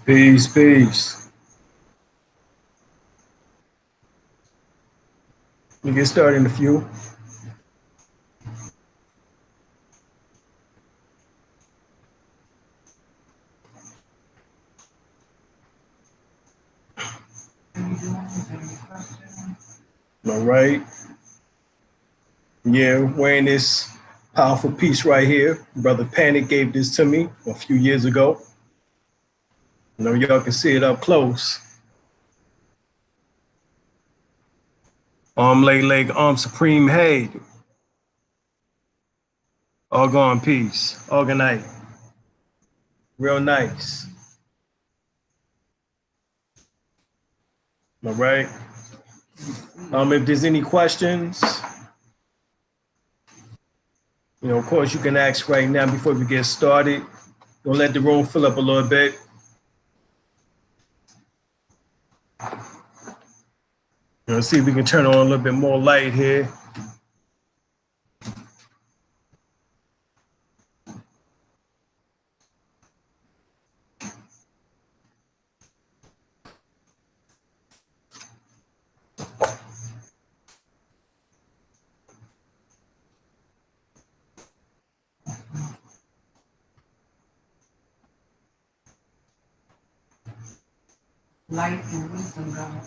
Peace, peace. We get started in a few. All right. Yeah, wearing this powerful piece right here. Brother Panic gave this to me a few years ago. You know, y'all can see it up close. Leg, Supreme Head. All gone peace. Organite. Real nice. All right. If there's any questions, you know, of course you can ask right now before we get started. Don't let the room fill up a little bit. Let's see if we can turn on a little bit more light here. Light and wisdom, God.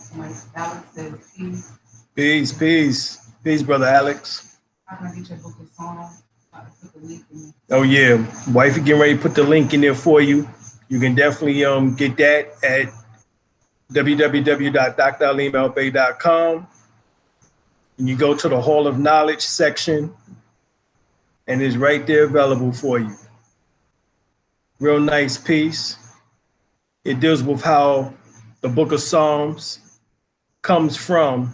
Alex says peace. Peace, peace. Peace, Brother Alex. How can I get your book of Psalms? Put the link in there. Oh, yeah. Wifey getting ready to put the link in there for you. You can definitely get that at www.dralimel-bey.com. And you go to the Hall of Knowledge section, and it's right there available for you. Real nice piece. It deals with how the book of Psalms comes from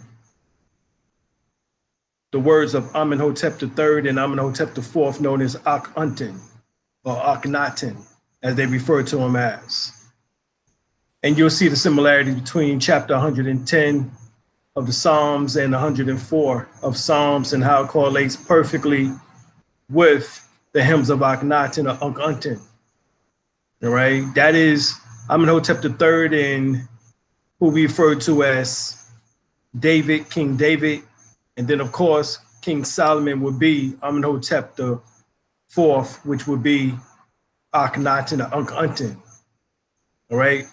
the words of Amenhotep III and Amenhotep IV, known as Akhenaten or Akhenaten, as they refer to him as. And you'll see the similarity between chapter 110 of the Psalms and 104 of Psalms and how it correlates perfectly with the hymns of Akhenaten or Akhenaten. All right, that is Amenhotep III, and who we refer to as David, King David. And then, of course, King Solomon would be Amenhotep IV, which would be Akhenaten or Akhenaten. All right.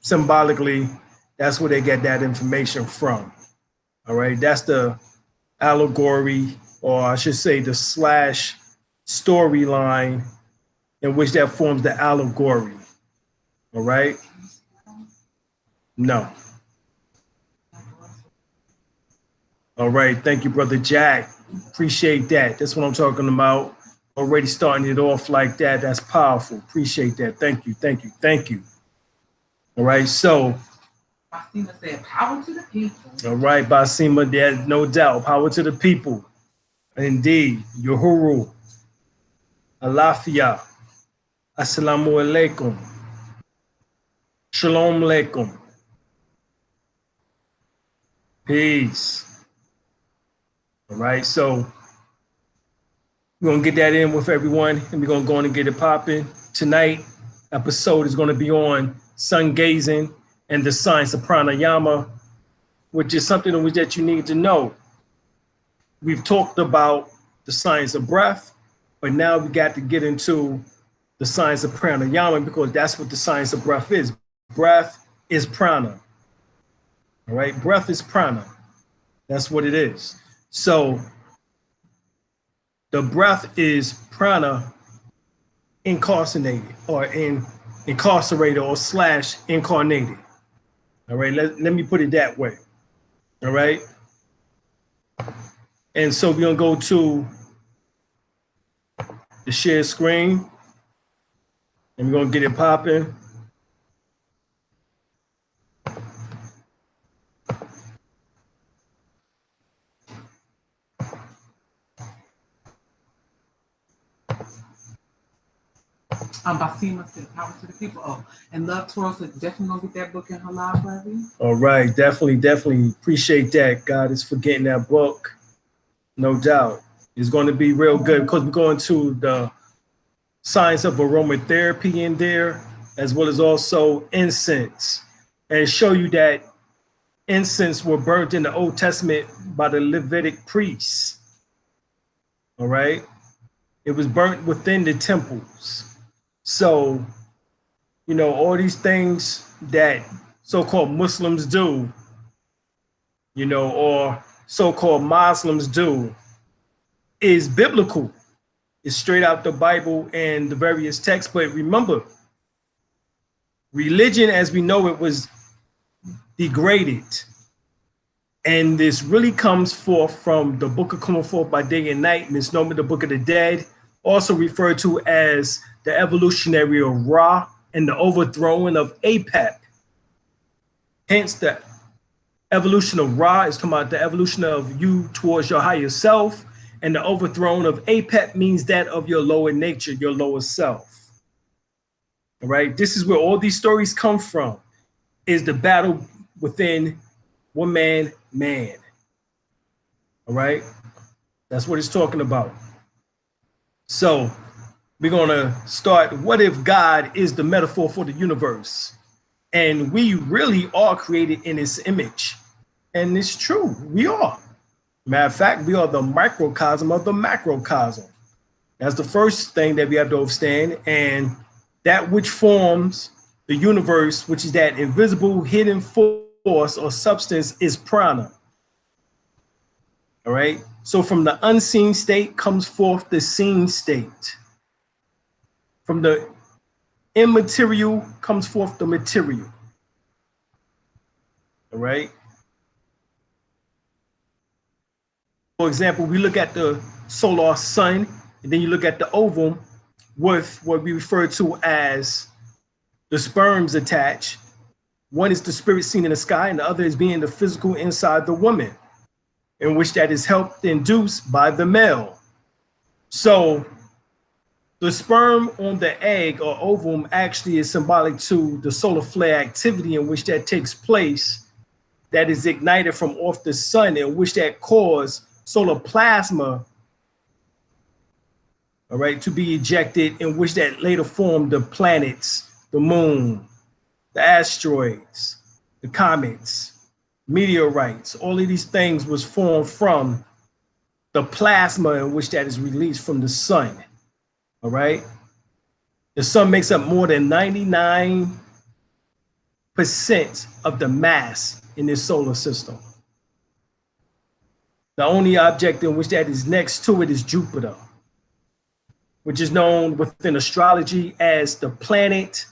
Symbolically, that's where they get that information from. All right. That's the allegory, or I should say the slash storyline in which that forms the allegory. All right. No. All right. Thank you, Brother Jack. Appreciate that. That's what I'm talking about. Already starting it off like that. That's powerful. Appreciate that. Thank you. Thank you. Thank you. All right. So. Basima said, power to the people. All right, Basima, there's no doubt. Power to the people. Indeed. Yuhuru. Alafia. Assalamu alaikum. Shalom alaikum. Peace. All right, so we're going to get that in with everyone, and we're going to go on and get it popping. Tonight, episode is going to be on sun gazing and the science of pranayama, which is something that you need to know. We've talked about the science of breath, but now we got to get into the science of pranayama, because that's what the science of breath is. Breath is prana. All right, breath is prana. That's what it is. So the breath is prana incarcerated or incarcerated or slash incarnated. All right, let me put it that way. All right. And so we're gonna go to the share screen and we're gonna get it popping. Basima said, power to the people. Oh, and Love Twirl said, definitely gonna get that book in her library. All right, definitely appreciate that. God is for getting that book, no doubt. It's going to be real good because we're going to the science of aromatherapy in there, as well as also incense, and show you that incense were burnt in the Old Testament by the Levitic priests. All right, it was burnt within the temples. So, you know, all these things that so-called Muslims do, you know, or so-called Muslims do, is biblical. It's straight out the Bible and the various texts. But remember, religion as we know it was degraded. And this really comes forth from the book of coming forth by day and night, misnomer the book of the dead, also referred to as the evolutionary of Ra and the overthrowing of Apep. Hence, the evolution of Ra is talking about the evolution of you towards your higher self, and the overthrown of Apep means that of your lower nature, your lower self. All right, this is where all these stories come from, is the battle within man. All right, that's what it's talking about. So we're gonna start, what if God is the metaphor for the universe? And we really are created in his image. And it's true, we are. Matter of fact, we are the microcosm of the macrocosm. That's the first thing that we have to understand. And that which forms the universe, which is that invisible hidden force or substance, is prana. All right. So from the unseen state comes forth the seen state. From the immaterial comes forth the material. All right. For example, we look at the solar sun, and then you look at the ovum with what we refer to as the sperms attached. One is the spirit seen in the sky, and the other is being the physical inside the woman, in which that is helped induced by the male. So the sperm on the egg or ovum actually is symbolic to the solar flare activity in which that takes place, that is ignited from off the sun, in which that cause solar plasma, all right, to be ejected, in which that later formed the planets, the moon, the asteroids, the comets, meteorites. All of these things was formed from the plasma in which that is released from the sun. All right. The sun makes up more than 99% of the mass in this solar system. The only object in which that is next to it is Jupiter, which is known within astrology as the planet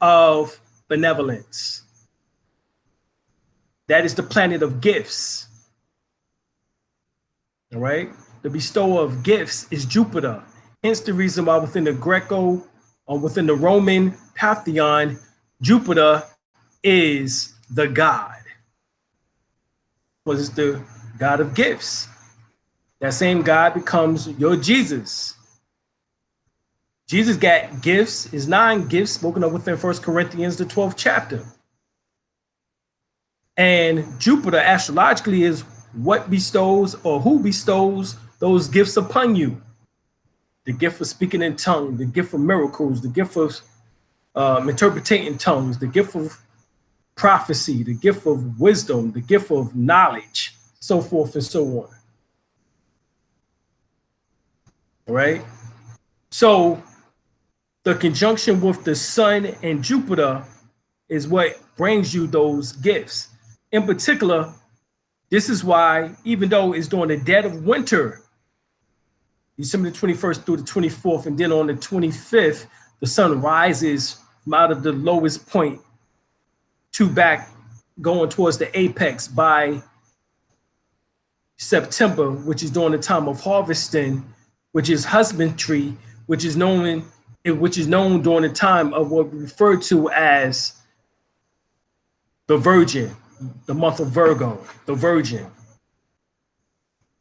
of benevolence. That is the planet of gifts. All right. The bestower of gifts is Jupiter. Hence the reason why within the Greco or within the Roman pantheon, Jupiter is the god. Was the God of gifts. That same God becomes your Jesus. Jesus got gifts, his 9 gifts spoken of within 1 Corinthians, the 12th chapter. And Jupiter astrologically is what bestows or who bestows those gifts upon you. The gift of speaking in tongues, the gift of miracles, the gift of interpreting tongues, the gift of prophecy, the gift of wisdom, the gift of knowledge, so forth and so on. All right. So the conjunction with the sun and Jupiter is what brings you those gifts. In particular, this is why, even though it's during the dead of winter, December the 21st through the 24th, and then on the 25th, the sun rises from out of the lowest point to back going towards the apex by September, which is during the time of harvesting, which is husbandry, which is known during the time of what we refer to as the Virgin, the month of Virgo, the Virgin.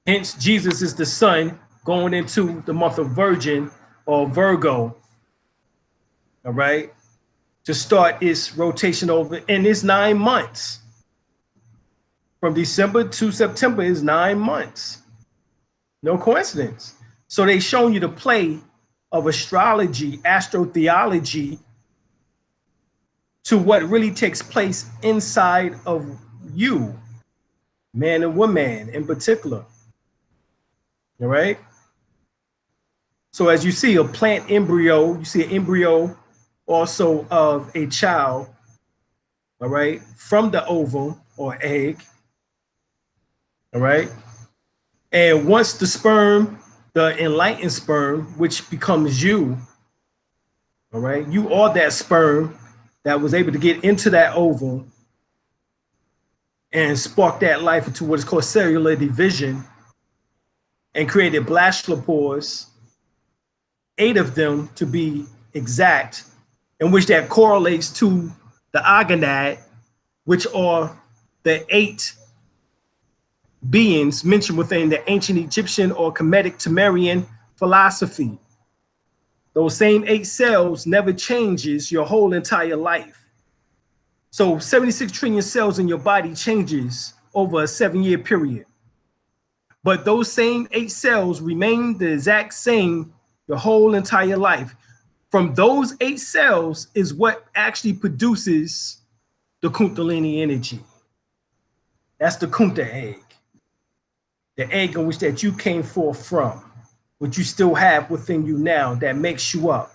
Hence, Jesus is the sun going into the month of Virgin or Virgo, all right, to start its rotation over, and it's 9 months. From December to September is 9 months. No coincidence. So they've shown you the play of astrology, astrotheology, to what really takes place inside of you, man and woman in particular. All right. So as you see a plant embryo, you see an embryo also of a child, all right, from the ovum or egg, all right. And once the sperm, the enlightened sperm, which becomes you, all right, you are that sperm that was able to get into that ovum and spark that life into what is called cellular division and created blastopores, 8 of them to be exact, in which that correlates to the agonad, which are the 8 beings mentioned within the ancient Egyptian or Kemetic Sumerian philosophy. Those same 8 cells never changes your whole entire life. So 76 trillion cells in your body changes over a 7-year period. But those same 8 cells remain the exact same your whole entire life. From those 8 cells is what actually produces the Kundalini energy. That's the Kunta egg. The egg in which that you came forth from, what you still have within you now that makes you up.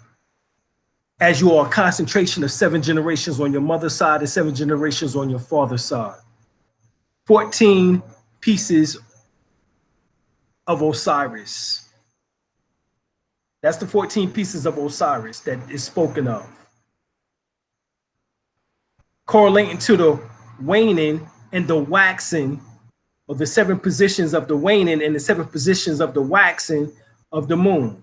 As you are a concentration of 7 generations on your mother's side and 7 generations on your father's side. 14 pieces of Osiris. That's the 14 pieces of Osiris that is spoken of. Correlating to the waning and the waxing of the 7 positions of the waning and the 7 positions of the waxing of the moon.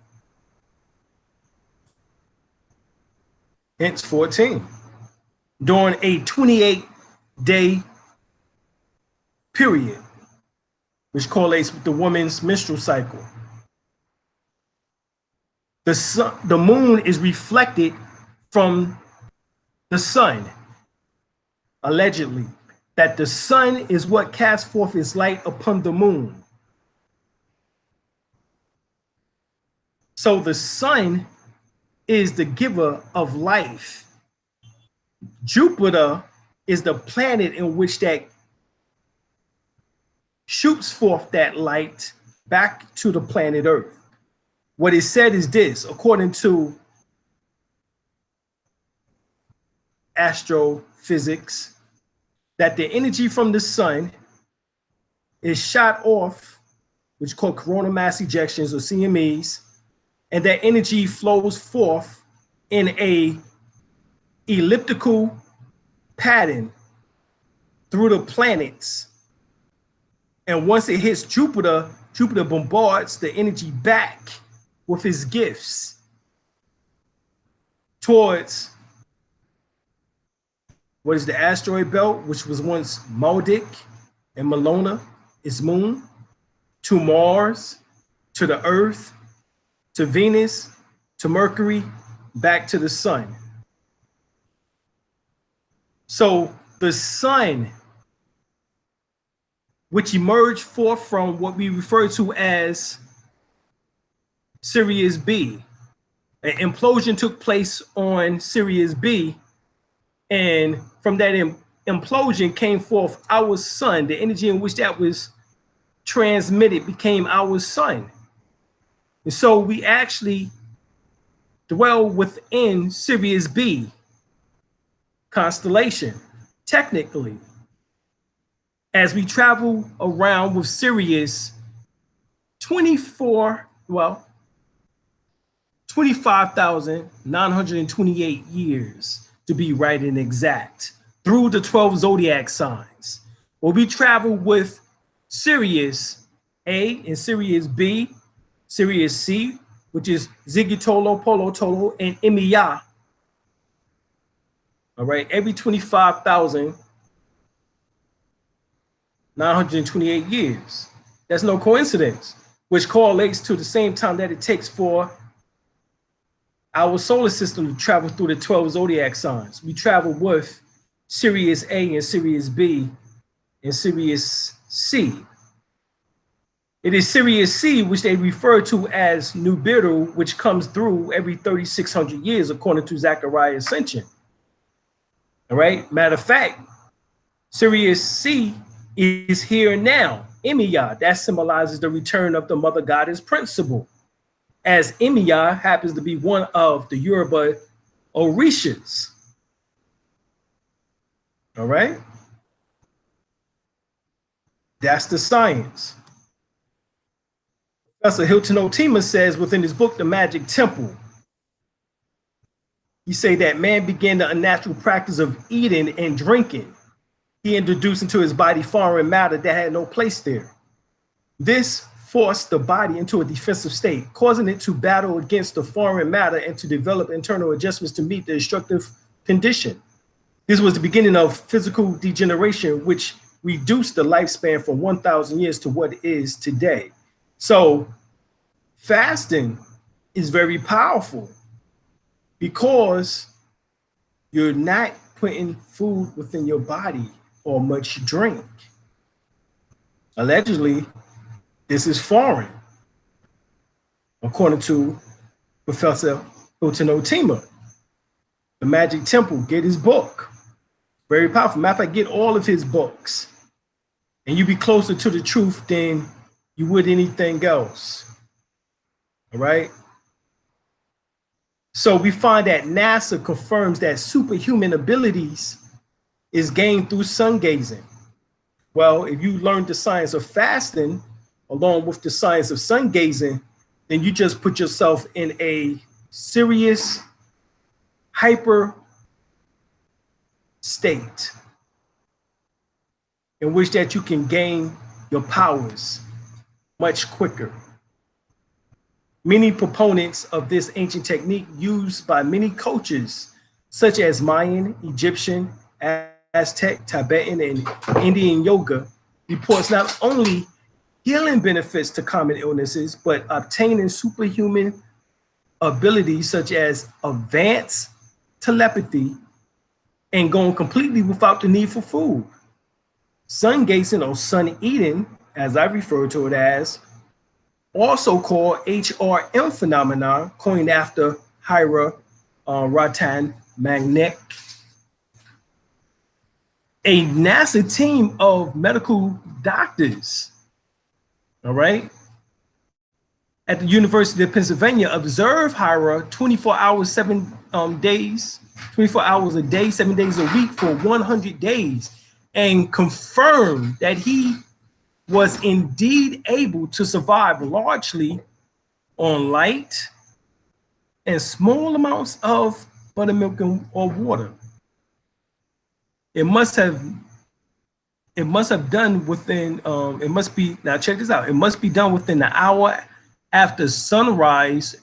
Hence 14. During a 28-day period, which correlates with the woman's menstrual cycle. The moon is reflected from the sun, allegedly, that the sun is what casts forth its light upon the moon. So the sun is the giver of life. Jupiter is the planet in which that shoots forth that light back to the planet Earth. What is said is this, according to astrophysics, that the energy from the sun is shot off, which is called coronal mass ejections or CMEs, and that energy flows forth in a elliptical pattern through the planets. And once it hits Jupiter, Jupiter bombards the energy back with his gifts towards what is the asteroid belt, which was once Maldek and Malona, its moon, to Mars, to the Earth, to Venus, to Mercury, back to the sun. So the sun, which emerged forth from what we refer to as Sirius B. An implosion took place on Sirius B, and from that implosion came forth our sun. The energy in which that was transmitted became our sun. And so we actually dwell within Sirius B constellation, technically. As we travel around with Sirius 25,928 years, to be right and exact, through the 12 zodiac signs. Well, we travel with Sirius A and Sirius B, Sirius C, which is Ziggy-Tolo, Polo-Tolo, and Emiya. All right, every 25,928 years. That's no coincidence, which correlates to the same time that it takes for our solar system travels through the 12 zodiac signs. We travel with Sirius A and Sirius B and Sirius C. It is Sirius C, which they refer to as Nibiru, which comes through every 3,600 years, according to Zechariah Ascension. All right. Matter of fact, Sirius C is here now. Emiya, that symbolizes the return of the mother goddess principle, as Emiya happens to be one of the Yoruba Orishas. All right. That's the science. Professor Hilton Otima says within his book, The Magic Temple, he say that man began the unnatural practice of eating and drinking. He introduced into his body foreign matter that had no place there. This forced the body into a defensive state, causing it to battle against the foreign matter and to develop internal adjustments to meet the destructive condition. This was the beginning of physical degeneration, which reduced the lifespan from 1,000 years to what it is today. So fasting is very powerful because you're not putting food within your body or much drink. Allegedly, this is foreign, according to Professor Hilton Otima. The Magic Temple, get his book. Very powerful. Matter of fact, get all of his books, and you be closer to the truth than you would anything else. All right. So we find that NASA confirms that superhuman abilities is gained through sun gazing. Well, if you learn the science of fasting along with the science of sun gazing, then you just put yourself in a serious hyper state in which that you can gain your powers much quicker. Many proponents of this ancient technique used by many cultures, such as Mayan, Egyptian, Aztec, Tibetan, and Indian yoga, reports not only healing benefits to common illnesses, but obtaining superhuman abilities such as advanced telepathy and going completely without the need for food. Sun gazing or sun eating, as I refer to it as, also called HRM phenomenon, coined after Hira Ratan Magnek. A NASA team of medical doctors, all right, at the University of Pennsylvania observed Hira 24 hours, 7 days, 24 hours a day, 7 days a week for 100 days, and confirmed that he was indeed able to survive largely on light and small amounts of buttermilk or water. It must have done within, it must be, now check this out, it must be done within an hour after sunrise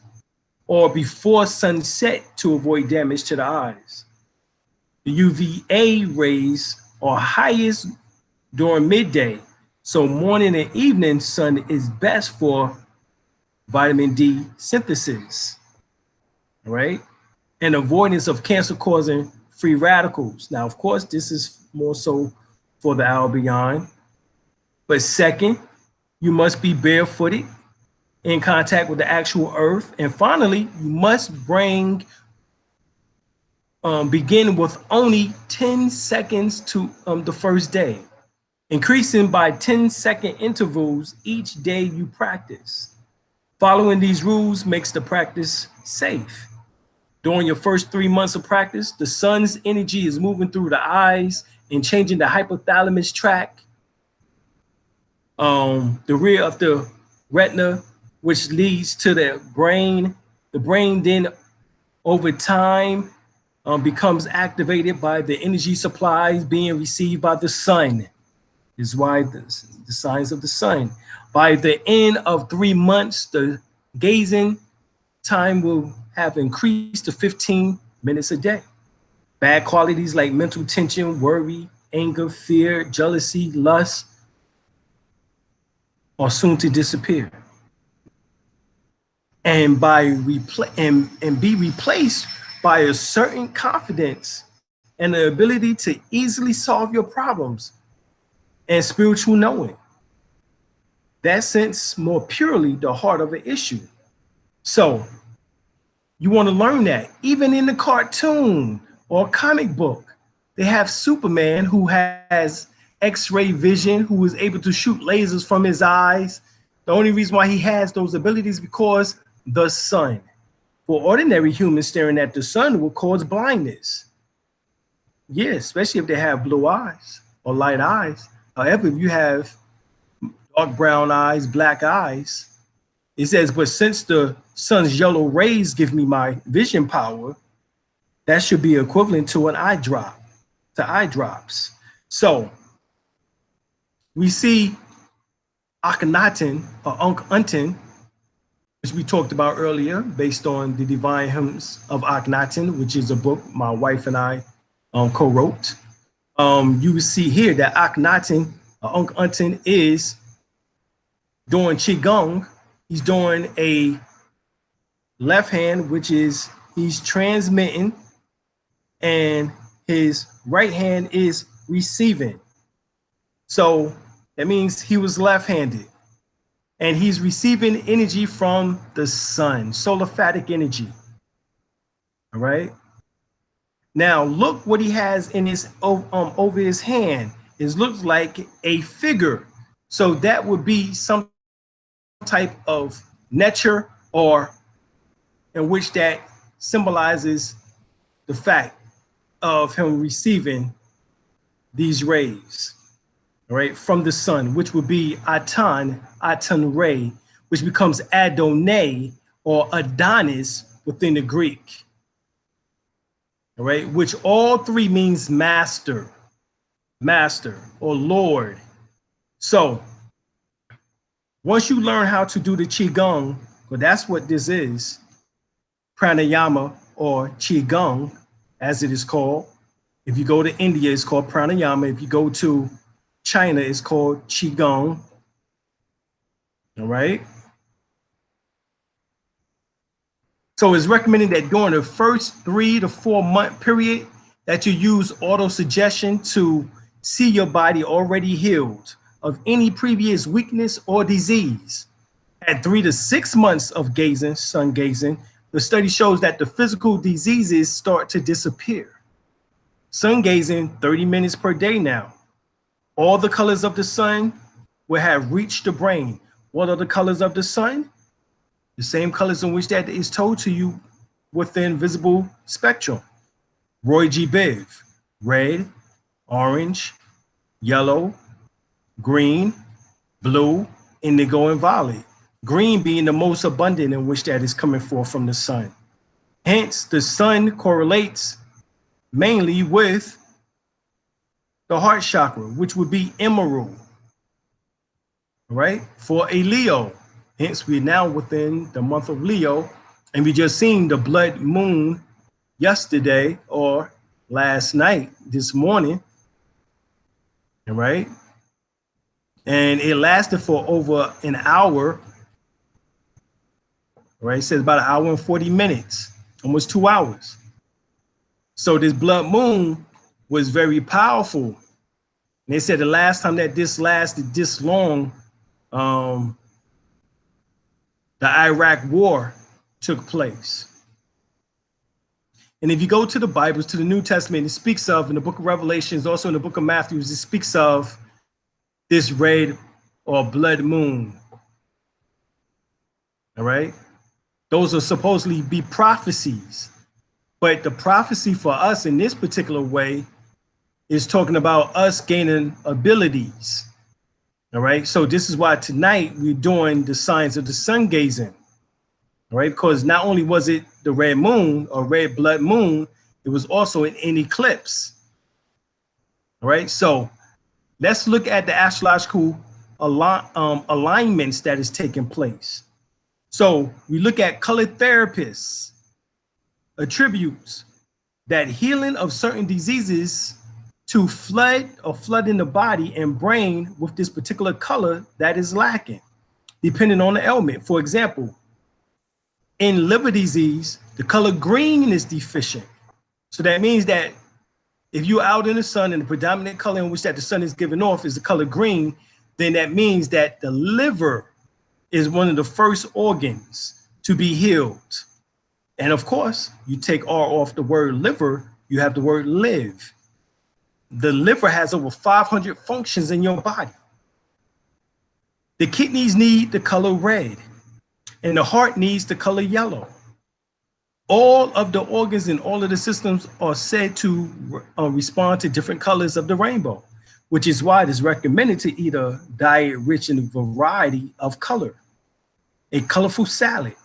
or before sunset to avoid damage to the eyes. The UVA rays are highest during midday, so morning and evening sun is best for vitamin D synthesis, all right? And avoidance of cancer-causing free radicals. Now, of course, this is more so for the albion. But second, you must be barefooted in contact with the actual earth. And finally, you must begin with only 10 seconds to the first day, increasing by 10-second intervals each day you practice. Following these rules makes the practice safe. During your first 3 months of practice, the sun's energy is moving through the eyes and changing the hypothalamus tract, the rear of the retina, which leads to the brain. The brain then, over time, becomes activated by the energy supplies being received by the sun. This is why the signs of the sun. By the end of 3 months, the gazing time will have increased to 15 minutes a day. Bad qualities like mental tension, worry, anger, fear, jealousy, lust are soon to disappear. and and be replaced by a certain confidence and the ability to easily solve your problems and spiritual knowing. That sense more purely the heart of an issue. So you want to learn that even in the cartoon or comic book, they have Superman who has X-ray vision, who is able to shoot lasers from his eyes. The only reason why he has those abilities is because the sun. For ordinary humans, staring at the sun will cause blindness. Yeah, especially if they have blue eyes or light eyes. However, if you have dark brown eyes, black eyes, it says, but since the sun's yellow rays give me my vision power, that should be equivalent to an eye drop, to eye drops. So we see Akhenaten or Unc-Unten, which we talked about earlier, based on the Divine Hymns of Akhenaten, which is a book my wife and I co-wrote. You will see here that Akhenaten or Unc-Unten is doing Qigong. He's doing a left hand, which is he's transmitting, and his right hand is receiving. So that means he was left-handed, and he's receiving energy from the sun, solar-phatic energy. All right. Now look what he has in his over his hand. It looks like a figure. So that would be some type of nature, or in which that symbolizes the fact of him receiving these rays, all right, from the sun, which would be Atan Ray, which becomes Adonai or Adonis within the Greek, all right, which all three means master, master or Lord. So once you learn how to do the Qigong, well, that's what this is, pranayama or Qigong, as it is called. If you go to India, it's called pranayama. If you go to China, it's called Qigong. All right. So it's recommended that during the first 3 to 4 month period that you use auto-suggestion to see your body already healed of any previous weakness or disease. At 3 to 6 months of gazing, sun gazing, the study shows that the physical diseases start to disappear. Sun gazing 30 minutes per day now. All the colors of the sun will have reached the brain. What are the colors of the sun? The same colors in which that is told to you within visible spectrum. Roy G. Biv, red, orange, yellow, green, blue, indigo, and violet. Green being the most abundant in which that is coming forth from the sun. Hence, the sun correlates mainly with the heart chakra, which would be emerald, right? For a Leo. Hence, we're now within the month of Leo, and we just seen the blood moon yesterday or last night, this morning, right? And it lasted for over an hour, right? It says about 1 hour and 40 minutes, almost 2 hours. So this blood moon was very powerful. And they said the last time that this lasted this long, the Iraq War took place. And if you go to the Bibles, to the New Testament, it speaks of, in the book of Revelations, also in the book of Matthew, it speaks of this red or blood moon. All right. Those are supposedly be prophecies. But the prophecy for us in this particular way is talking about us gaining abilities. All right. So this is why tonight we're doing the signs of the sun gazing. All right. Because not only was it the red moon or red blood moon, it was also an eclipse. All right. So let's look at the astrological alignments that is taking place. So we look at colored therapists attributes that healing of certain diseases to flood in the body and brain with this particular color that is lacking, depending on the ailment. For example, In liver disease, the color green is deficient. So that means that if you're out in the sun and the predominant color in which that the sun is giving off is the color green, then that means that the liver is one of the first organs to be healed. And of course, you take R off the word liver, you have the word live. The liver has over 500 functions in your body. The kidneys need the color red, and the heart needs the color yellow. All of the organs and all of the systems are said to respond to different colors of the rainbow, which is why it is recommended to eat a diet rich in a variety of color. A colorful salad.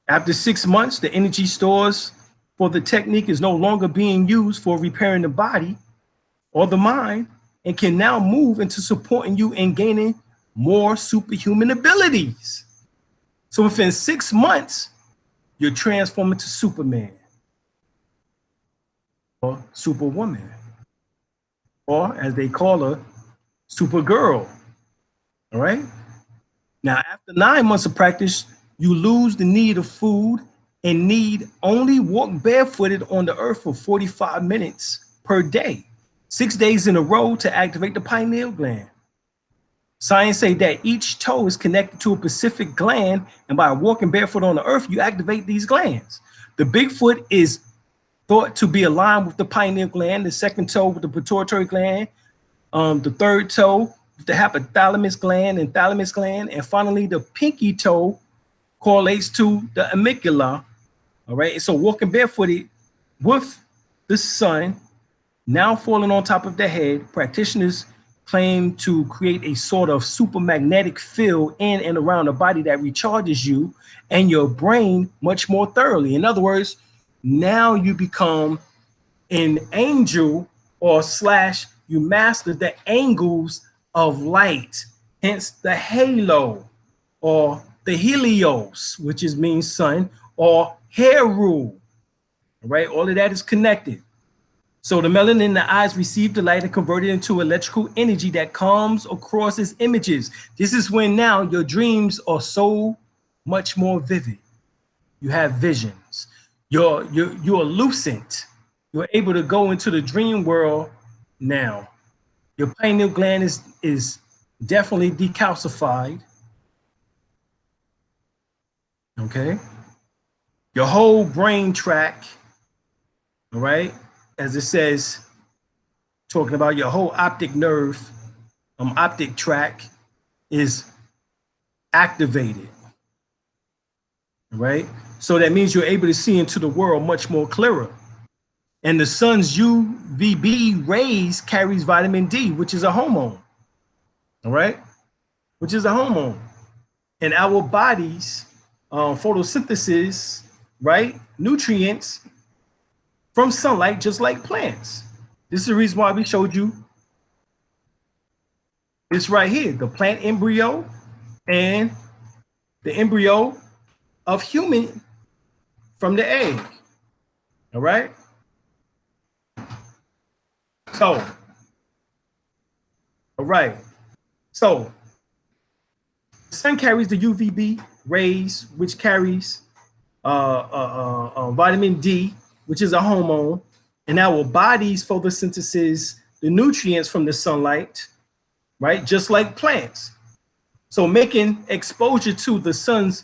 After 6 months, the energy stores for the technique is no longer being used for repairing the body or the mind and can now move into supporting you in gaining more superhuman abilities. So within 6 months, you're transforming to Superman or Superwoman, or as they call her, Supergirl. All right. Now, after 9 months of practice, you lose the need of food and need only walk barefooted on the earth for 45 minutes per day, 6 days in a row to activate the pineal gland. Science say that each toe is connected to a specific gland, and by walking barefoot on the earth, you activate these glands. The big foot is thought to be aligned with the pineal gland, the second toe with the pituitary gland, the third toe with the hypothalamus gland and thalamus gland, and finally the pinky toe correlates to the amygdala. All right, and so walking barefooted with the sun now falling on top of the head, practitioners claim to create a sort of super magnetic field in and around the body that recharges you and your brain much more thoroughly. In other words, now you become an angel or slash you master the angles of light, hence the halo or the helios, which means sun, or hair rule. All right, all of that is connected. So the melanin in the eyes receive the light and convert it into electrical energy that comes across as images. This is when now your dreams are so much more vivid. You have visions. You're lucent. You're able to go into the dream world now. Your pineal gland is definitely decalcified. Okay. Your whole brain track, all right, as it says, talking about your whole optic nerve, optic track is activated, right? So that means you're able to see into the world much more clearer. And the sun's UVB rays carries vitamin D, which is a hormone, all right? Which is a hormone. And our bodies, photosynthesis, right? Nutrients from sunlight, just like plants. This is the reason why we showed you this right here, the plant embryo and the embryo of human from the egg. All right. So, all right. So, the sun carries the UVB rays, which carries vitamin D, which is a hormone, and our bodies photosynthesize the nutrients from the sunlight, right? Just like plants. So making exposure to the sun's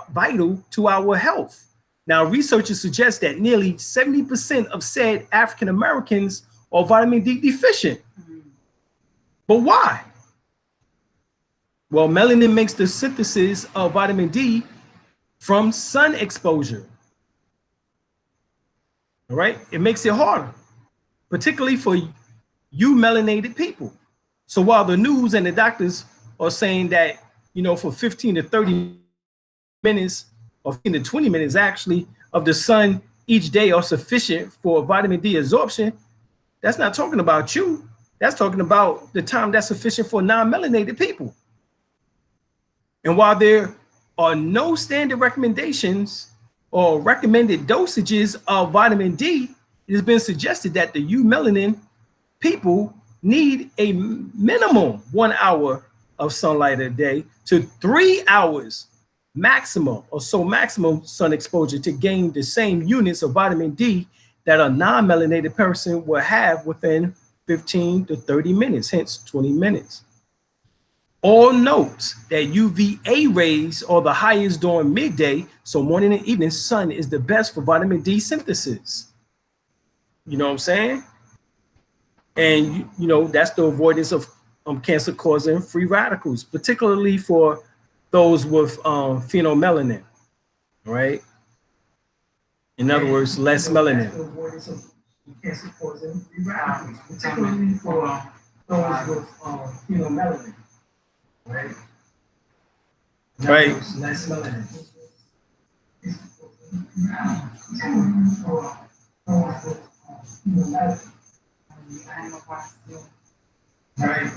vital to our health. Now, researchers suggest that nearly 70% of said African Americans are vitamin D deficient. But why? Well, melanin makes the synthesis of vitamin D from sun exposure. All right, it makes it harder, particularly for you melanated people. So while the news and the doctors are saying that, you know, for 15 to 30 minutes or 15 to 20 minutes actually of the sun each day are sufficient for vitamin D absorption, that's not talking about you. That's talking about the time that's sufficient for non-melanated people. And while there are no standard recommendations or recommended dosages of vitamin D, it has been suggested that the eumelanin people need a minimum 1 hour of sunlight a day to 3 hours maximum maximum sun exposure to gain the same units of vitamin D that a non-melanated person will have within 15 to 30 minutes, hence 20 minutes. All note that UVA rays are the highest during midday, so morning and evening sun is the best for vitamin D synthesis. You know what I'm saying? And you know, that's the avoidance of cancer-causing free radicals, particularly for those with phenomelanin, right? In other words, less melanin. The avoidance of cancer-causing free radicals, particularly for those with phenomelanin, right? Right. Less melanin. Right.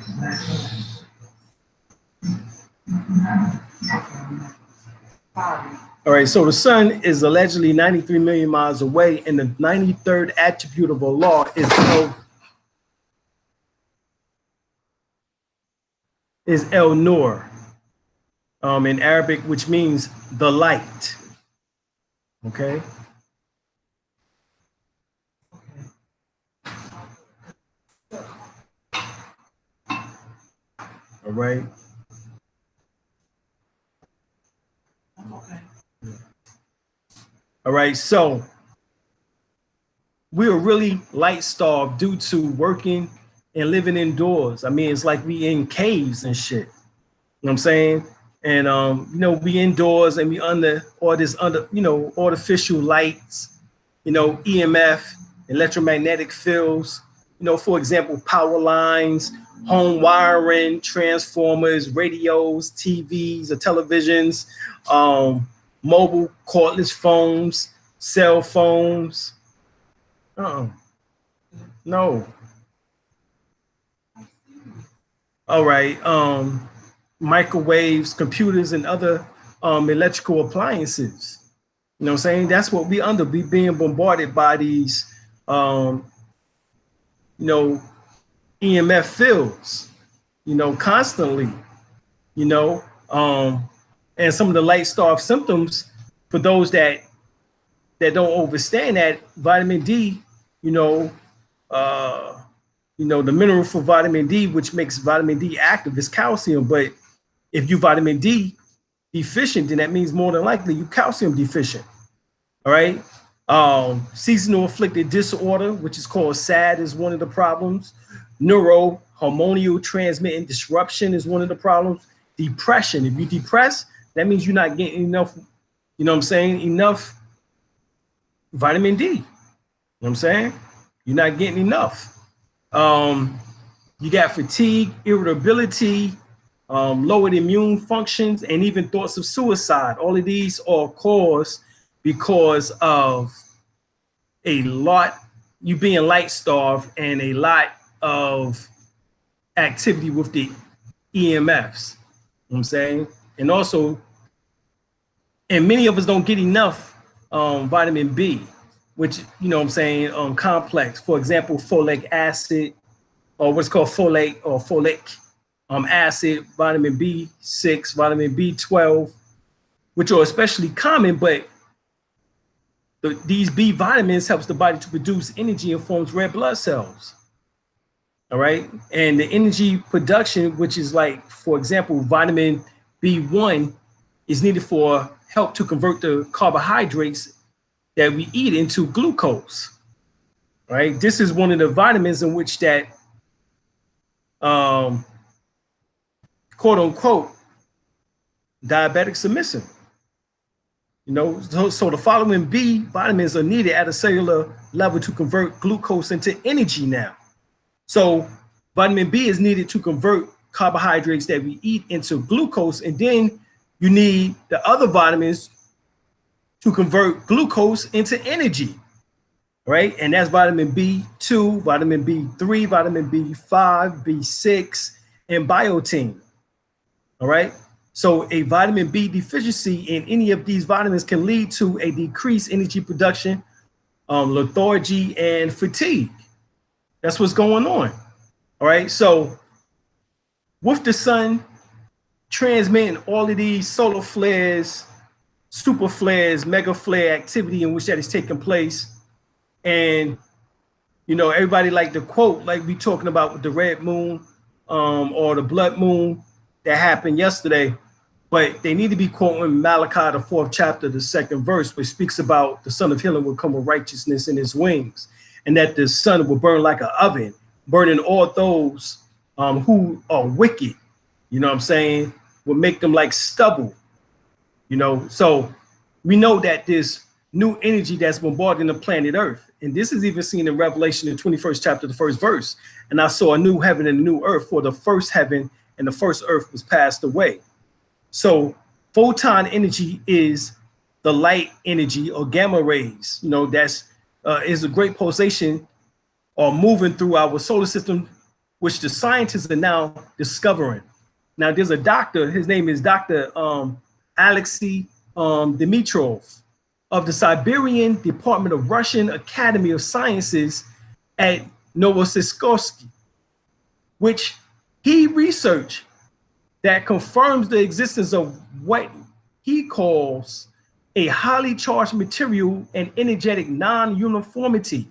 All right, so the sun is allegedly 93 million miles away, and the 93rd attribute of Allah is El Nur in Arabic, which means the light. Okay. All right. All right, so we are really light starved due to working and living indoors. I mean, it's like we in caves and shit. You know what I'm saying? And you know, we indoors and we under all this you know, artificial lights, you know, EMF, electromagnetic fields, you know, for example, power lines, home wiring, transformers, radios, TVs or televisions, mobile cordless phones, cell phones. No. All right. Microwaves, computers, and other electrical appliances. You know what I'm saying? That's what we under. We being bombarded by these, you know, EMF fields, you know, constantly, you know, and some of the light starved symptoms for those that don't understand that vitamin D, you know, the mineral for vitamin D, which makes vitamin D active, is calcium. But if you vitamin D deficient, then that means more than likely you calcium deficient. All right. Seasonal afflicted disorder, which is called SAD, is one of the problems. Neurohormonal transmitting disruption is one of the problems. Depression. If you're depressed, that means you're not getting enough, you know what I'm saying, enough vitamin D. You know what I'm saying? You're not getting enough. You got fatigue, irritability, lowered immune functions, and even thoughts of suicide. All of these are caused because of a lot, you being light starved and a lot of activity with the EMFs. You know what I'm saying? And also, and many of us don't get enough vitamin B, which, you know what I'm saying, complex. For example, folic acid, or what's called folate or folic acid, vitamin B6, vitamin B12, which are especially common, but these B vitamins helps the body to produce energy and forms red blood cells. All right. And the energy production, which is like, for example, vitamin B1 is needed for help to convert the carbohydrates that we eat into glucose. Right. This is one of the vitamins in which that quote unquote diabetics are missing. You know, so the following B vitamins are needed at a cellular level to convert glucose into energy now. So vitamin B is needed to convert carbohydrates that we eat into glucose, and then you need the other vitamins to convert glucose into energy, right? And that's vitamin B2, vitamin B3, vitamin B5, B6, and biotin, all right? So a vitamin B deficiency in any of these vitamins can lead to a decreased energy production, lethargy, and fatigue. That's what's going on. All right. So with the sun transmitting all of these solar flares, super flares, mega flare activity in which that is taking place. And, you know, everybody like to quote, like we talking about with the red moon or the blood moon that happened yesterday, but they need to be quoting Malachi, the 4th chapter, the 2nd verse, which speaks about the son of healing will come with righteousness in his wings, and that the sun will burn like an oven, burning all those who are wicked, you know what I'm saying, will make them like stubble, you know. So we know that this new energy that's bombarding the planet Earth, and this is even seen in Revelation, the 21st chapter, the 1st verse, and I saw a new heaven and a new earth, for the first heaven and the first earth was passed away. So photon energy is the light energy or gamma rays, you know, that's is a great pulsation or moving through our solar system, which the scientists are now discovering. Now there's a doctor, his name is Dr. Alexei Dimitrov of the Siberian Department of Russian Academy of Sciences at Novosibirsk, which he researched that confirms the existence of what he calls a highly charged material and energetic non-uniformity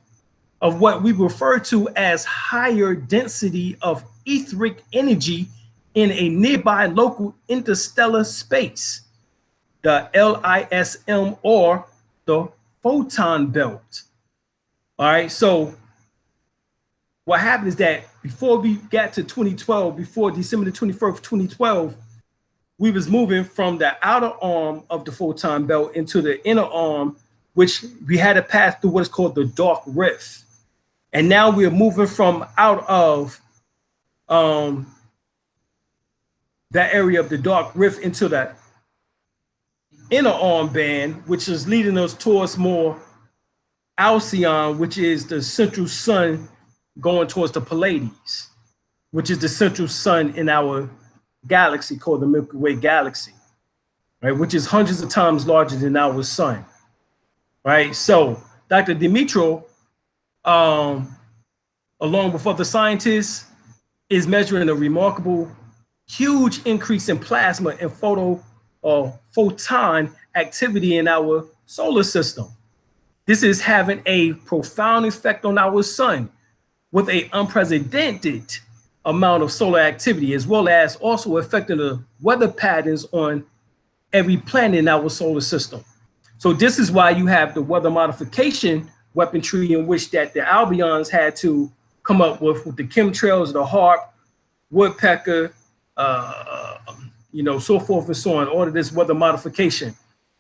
of what we refer to as higher density of etheric energy in a nearby local interstellar space, the LISM, or the photon belt. All right, so what happened is that before we got to 2012, before December the 21st, 2012, we was moving from the outer arm of the photon belt into the inner arm, which we had to pass through what is called the dark rift. And now we're moving from out of that area of the dark rift into the inner arm band, which is leading us towards more Alcyon, which is the central sun going towards the Pleiades, which is the central sun in our galaxy called the Milky Way galaxy, right? Which is hundreds of times larger than our sun, right? So Dr. Dimitrov, along with other scientists, is measuring a remarkable, huge increase in plasma and photon activity in our solar system. This is having a profound effect on our sun with an unprecedented amount of solar activity, as well as also affecting the weather patterns on every planet in our solar system. So this is why you have the weather modification weaponry in which that the Albions had to come up with the chemtrails, the HAARP, woodpecker, you know, so forth and so on, all of this weather modification.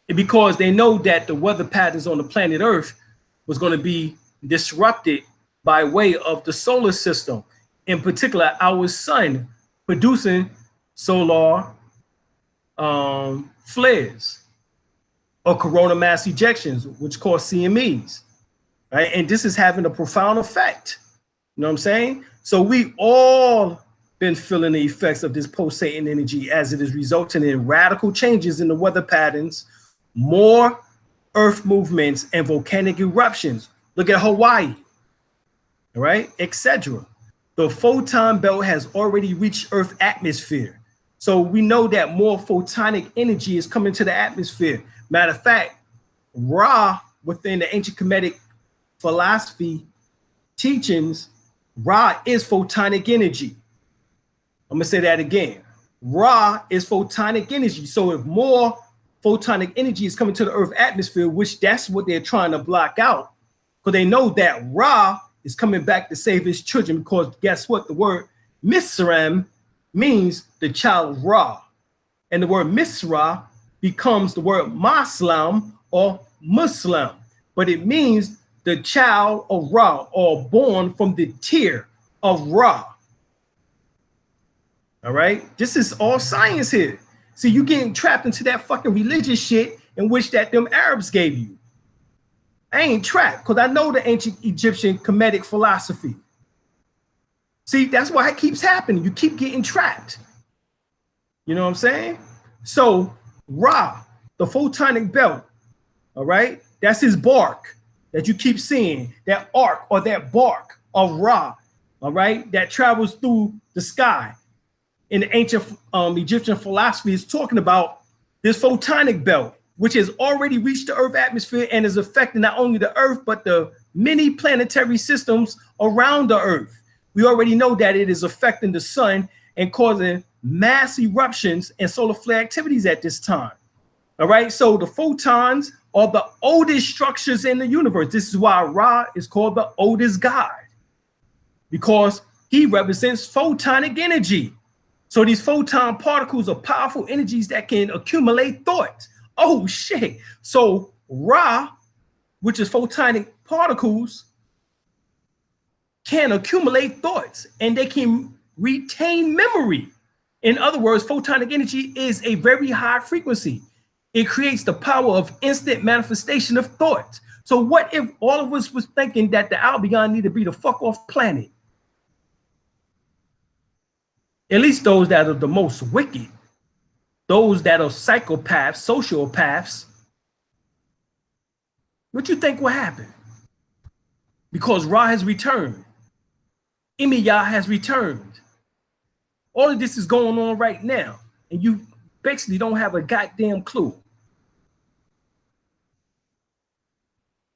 And because they know that the weather patterns on the planet Earth was going to be disrupted by way of the solar system, in particular our sun producing solar flares or coronal mass ejections, which cause CMEs, right? And this is having a profound effect. You know what I'm saying? So we all been feeling the effects of this pulsating energy as it is resulting in radical changes in the weather patterns, more earth movements and volcanic eruptions. Look at Hawaii, all right, etc. The photon belt has already reached Earth atmosphere. So we know that more photonic energy is coming to the atmosphere. Matter of fact, Ra, within the ancient Kemetic philosophy teachings, Ra is photonic energy. I'm gonna say that again. Ra is photonic energy. So if more photonic energy is coming to the Earth atmosphere, which that's what they're trying to block out, because they know that Ra is coming back to save his children, because guess what? The word Misraim means the child of Ra. And the word Misra becomes the word Muslim or Muslim, but it means the child of Ra, or born from the tear of Ra. All right, this is all science here. See, you getting trapped into that fucking religious shit in which that them Arabs gave you. I ain't trapped because I know the ancient Egyptian Kemetic philosophy. See, that's why it keeps happening. You keep getting trapped. You know what I'm saying? So Ra, the photonic belt, all right, that's his bark that you keep seeing, that arc or that bark of Ra, all right, that travels through the sky. In the ancient Egyptian philosophy is talking about this photonic belt, which has already reached the Earth atmosphere and is affecting not only the Earth, but the many planetary systems around the Earth. We already know that it is affecting the sun and causing mass eruptions and solar flare activities at this time. All right, so the photons are the oldest structures in the universe. This is why Ra is called the oldest god, because he represents photonic energy. So these photon particles are powerful energies that can accumulate thoughts. Oh shit. So Ra, which is photonic particles, can accumulate thoughts and they can retain memory. In other words, photonic energy is a very high frequency. It creates the power of instant manifestation of thoughts. So what if all of us was thinking that the Albion need to be the fuck off planet? At least those that are the most wicked, those that are psychopaths, sociopaths. What you think will happen? Because Ra has returned. Emiya has returned. All of this is going on right now, and you basically don't have a goddamn clue.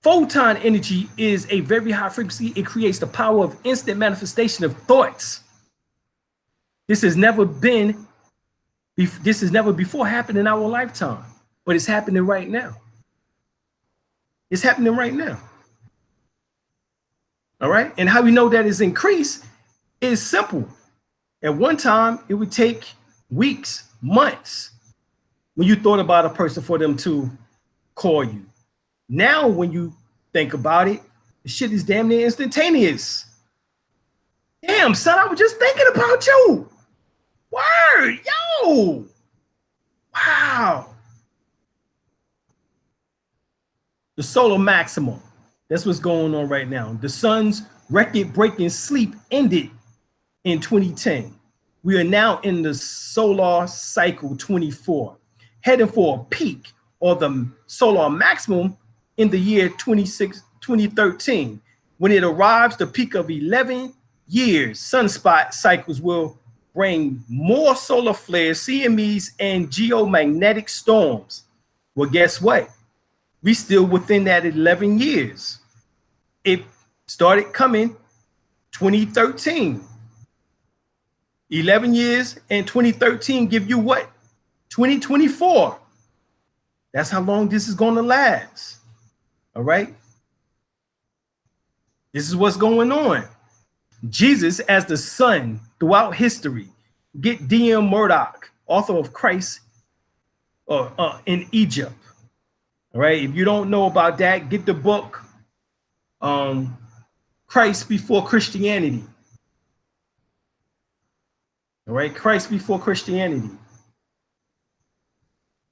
Photon energy is a very high frequency. It creates the power of instant manifestation of thoughts. This has never before happened in our lifetime, but it's happening right now. It's happening right now. All right. And how we know that it's increased is simple. At one time, it would take weeks, months when you thought about a person for them to call you. Now, when you think about it, the shit is damn near instantaneous. Damn, son, I was just thinking about you. Word, yo. Wow. The solar maximum. That's what's going on right now. The sun's record-breaking sleep ended in 2010. We are now in the solar cycle 24, heading for a peak or the solar maximum in the year 2013. When it arrives, the peak of 11 years, sunspot cycles will bring more solar flares, CMEs, and geomagnetic storms. Well, guess what? We still within that 11 years. It started coming 2013. 11 years and 2013 give you what? 2024. That's how long this is going to last. All right. This is what's going on. Jesus as the sun throughout history. Get D.M. Murdoch, author of Christ in Egypt. All right. If you don't know about that, get the book Christ Before Christianity. All right. Christ Before Christianity.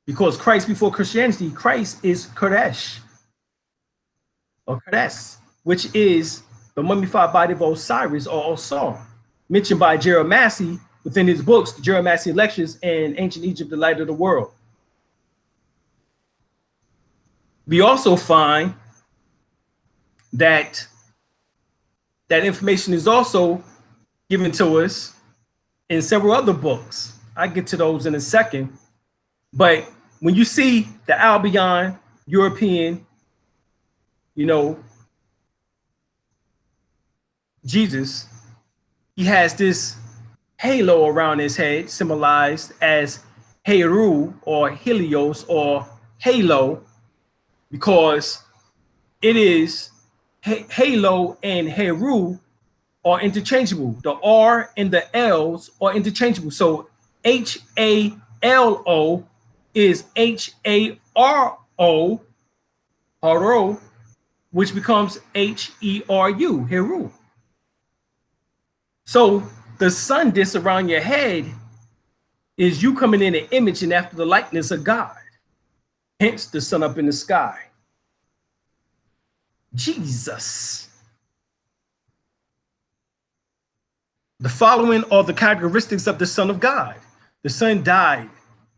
Because Christ before Christianity, Christ is Kodesh. Or Kodesh, which is the mummified body of Osiris or Osar, mentioned by Gerald Massey within his books, the Gerald Massey Lectures and Ancient Egypt, the Light of the World. We also find that that information is also given to us in several other books. I'll get to those in a second. But when you see the Albion, European, you know, Jesus, he has this halo around his head, symbolized as Heru or Helios or halo, because it is halo and Heru are interchangeable. The R and the L's are interchangeable. So H-A-L-O is H-A-R-O, Haro, which becomes H-E-R-U, Heru. So the sun disk around your head is you coming in an image and after the likeness of God. Hence the sun up in the sky. Jesus. The following are the characteristics of the Son of God. The sun died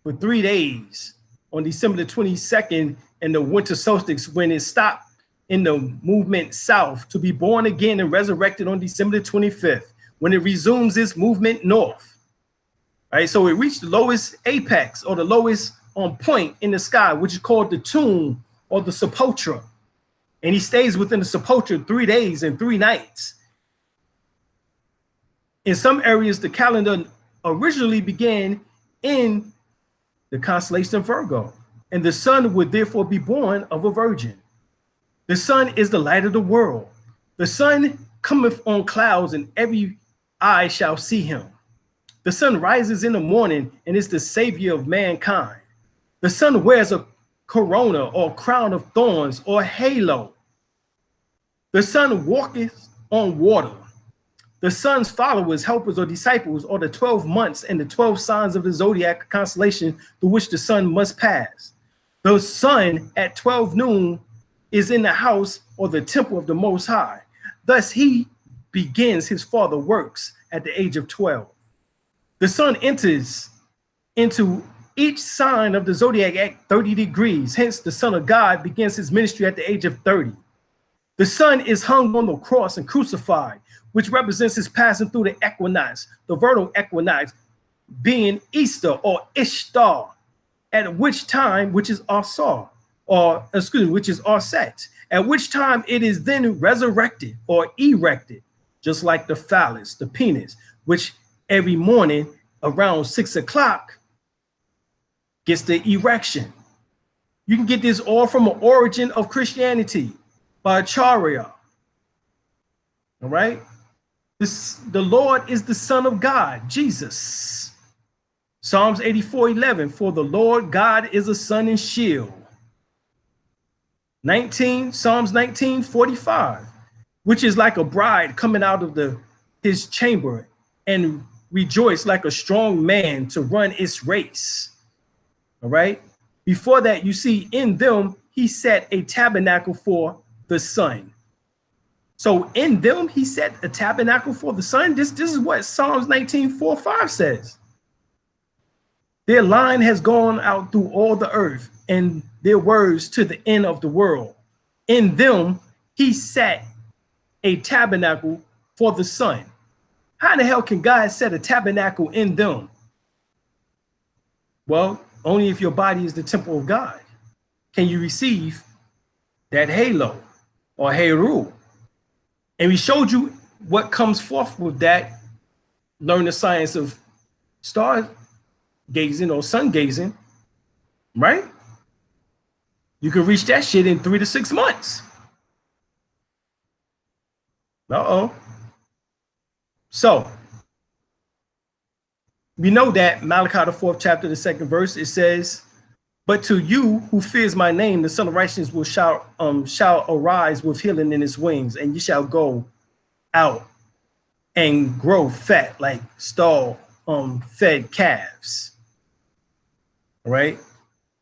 for 3 days on December the 22nd in the winter solstice when it stopped in the movement south to be born again and resurrected on December the 25th when it resumes its movement north. All right, so it reached the lowest apex or the lowest on point in the sky, which is called the tomb or the sepulchre. And he stays within the sepulchre 3 days and 3 nights. In some areas, the calendar originally began in the constellation of Virgo, and the son would therefore be born of a virgin. The sun is the light of the world. The sun cometh on clouds, and every eye shall see him. The sun rises in the morning and is the savior of mankind. The sun wears a corona or crown of thorns or halo. The sun walketh on water. The sun's followers, helpers, or disciples are the 12 months and the 12 signs of the zodiac constellation through which the sun must pass. The sun at 12 noon is in the house or the temple of the Most High. Thus he begins his father works at the age of 12. The sun enters into each sign of the zodiac at 30 degrees. Hence, the Son of God begins his ministry at the age of 30. The sun is hung on the cross and crucified, which represents his passing through the equinox, the vernal equinox, being Easter or Ishtar, at which time, which is Asar, or excuse me, which is Arset, at which time it is then resurrected or erected, just like the phallus, the penis, which every morning around 6 o'clock gets the erection. You can get this all from an origin of Christianity by Acharya. All right. The Lord is the Son of God, Jesus. Psalms 84:11, for the Lord God is a sun and shield. Psalms 19:45, which is like a bride coming out of his chamber and rejoice like a strong man to run its race. All right. Before that, you see in them, he set a tabernacle for the sun. So in them, he set a tabernacle for the sun. This is what Psalms 19:4-5 says. Their line has gone out through all the earth, and their words to the end of the world. In them, he set a tabernacle for the sun. How in the hell can God set a tabernacle in them? Well, only if your body is the temple of God can you receive that halo or heru. And we showed you what comes forth with that. Learn the science of star gazing or sun gazing, right? You can reach that shit in 3 to 6 months. So we know that Malachi, the 4th chapter, the 2nd verse, it says, but to you who fears my name, the Son of Righteousness shall arise with healing in his wings, and you shall go out and grow fat like stall fed calves. All right.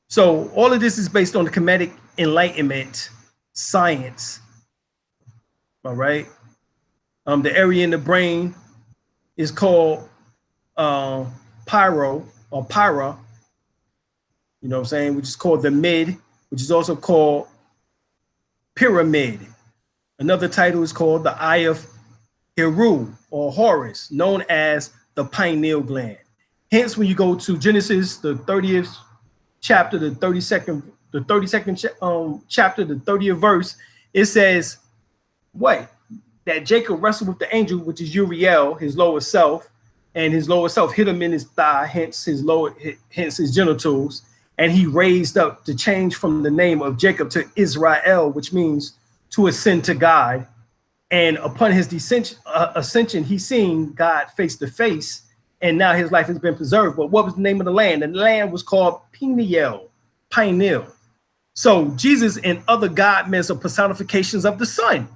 So all of this is based on the Kemetic Enlightenment science. All right. The area in the brain is called pyro or pyra, you know what I'm saying, which is called the mid, which is also called pyramid. Another title is called the Eye of Heru or Horus, known as the pineal gland. Hence, when you go to Genesis, the 30th chapter, the 32nd chapter, the 30th verse, it says what? That Jacob wrestled with the angel, which is Uriel, his lower self, and his lower self hit him in his thigh, hence his genitals, and he raised up to change from the name of Jacob to Israel, which means to ascend to God. And upon his ascension, he's seen God face to face, and now his life has been preserved. But what was the name of the land? The land was called Peniel, pineal. So Jesus and other God-men are personifications of the sun.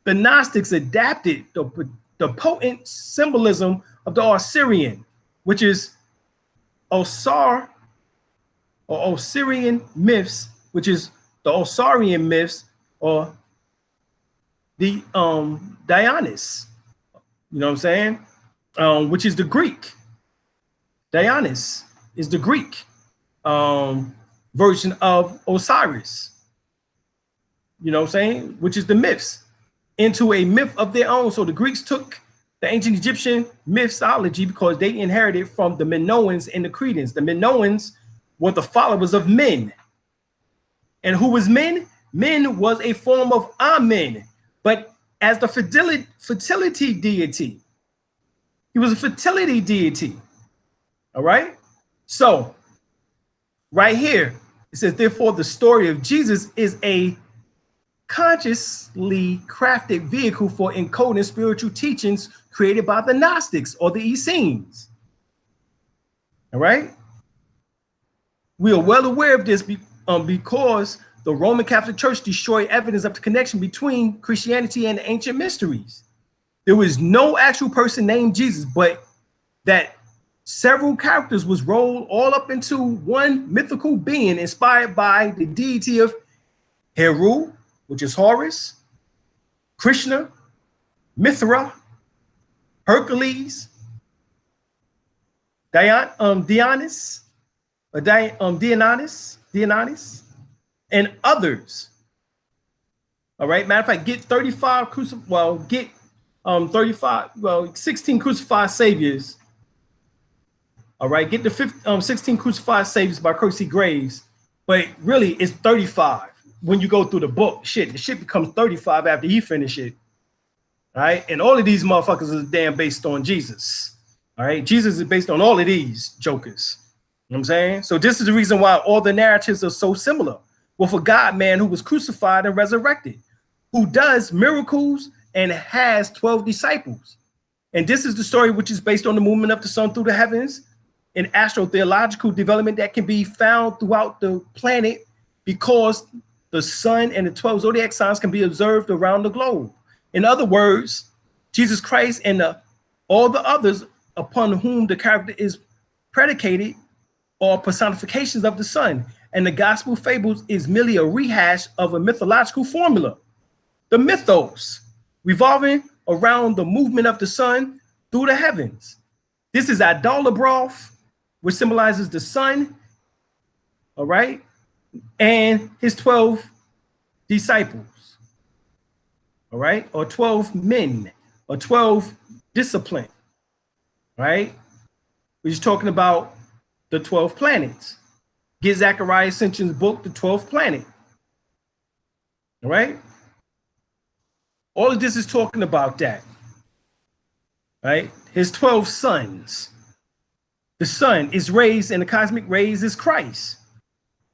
The Gnostics adapted the potent symbolism of the Osirian, which is Osar or Osirian myths, which is the Osirian myths, or the Dionysus, you know what I'm saying? Which is the Greek. Dionysus is the Greek version of Osiris, you know what I'm saying? Which is the myths, into a myth of their own. So the Greeks took the ancient Egyptian mythology because they inherited from the Minoans and the Cretans. The Minoans were the followers of men. And who was men? Men was a form of Amen, but as the fertility deity. He was a fertility deity. All right? So, right here, it says, therefore, the story of Jesus is a consciously crafted vehicle for encoding spiritual teachings created by the Gnostics or the Essenes. All right? We are well aware of this because the Roman Catholic Church destroyed evidence of the connection between Christianity and the ancient mysteries. There was no actual person named Jesus, but that several characters was rolled all up into one mythical being inspired by the deity of Heru, which is Horus, Krishna, Mithra, Hercules, Dionysus, and others. All right. Matter of fact, get 16 crucified saviors. All right, get the 16 crucified saviors by Percy Graves, but really it's 35 when you go through the book. The shit becomes 35 after he finished it. All right, and all of these motherfuckers is damn based on Jesus. All right, Jesus is based on all of these jokers. You know what I'm saying? So this is the reason why all the narratives are so similar. With a God man who was crucified and resurrected, who does miracles and has 12 disciples. And this is the story which is based on the movement of the sun through the heavens, an astrotheological development that can be found throughout the planet because the sun and the 12 zodiac signs can be observed around the globe. In other words, Jesus Christ and all the others upon whom the character is predicated are personifications of the sun. And the gospel fables is merely a rehash of a mythological formula. The mythos revolving around the movement of the sun through the heavens. This is Idolabroth, which symbolizes the sun, all right, and his 12 disciples, all right, or 12 men, or 12 discipline, right? We're just talking about the 12 planets. Get Zechariah Ascension's book, The 12th Planet, all right? All of this is talking about that, right? His 12 sons. The sun is raised and the cosmic rays is Christ.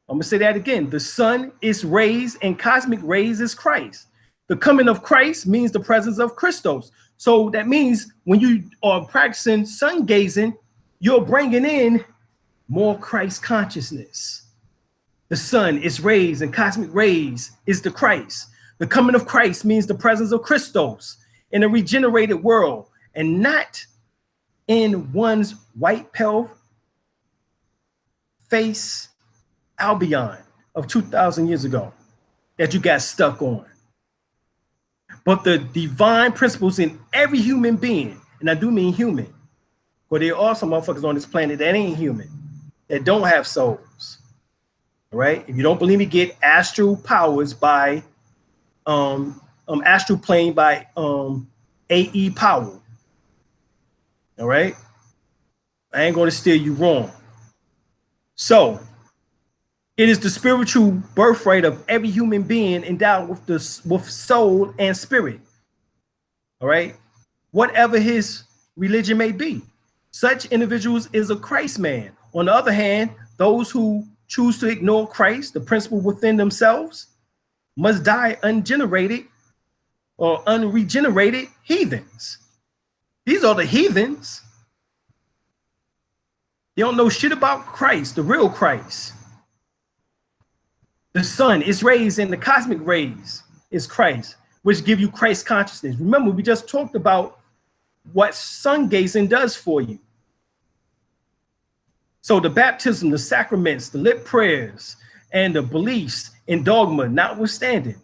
I'm going to say that again. The sun is raised and cosmic rays is Christ. The coming of Christ means the presence of Christos. So that means when you are practicing sun gazing, you're bringing in more Christ consciousness. The sun is raised and cosmic rays is the Christ. The coming of Christ means the presence of Christos in a regenerated world and not in one's white pale face Albion of 2,000 years ago that you got stuck on. But the divine principles in every human being, and I do mean human, but there are some motherfuckers on this planet that ain't human, that don't have souls. All right? If you don't believe me, get astral powers by astral plane by A.E. Powell. All right, I ain't going to steer you wrong. So it is the spiritual birthright of every human being endowed with soul and spirit. All right, whatever his religion may be, such individuals is a Christ man. On the other hand, those who choose to ignore Christ, the principle within themselves, must die ungenerated or unregenerated heathens. These are the heathens. They don't know shit about Christ, the real Christ. The sun is raised and the cosmic rays is Christ, which give you Christ consciousness. Remember, we just talked about what sun gazing does for you. So the baptism, the sacraments, the lit prayers, and the beliefs in dogma notwithstanding,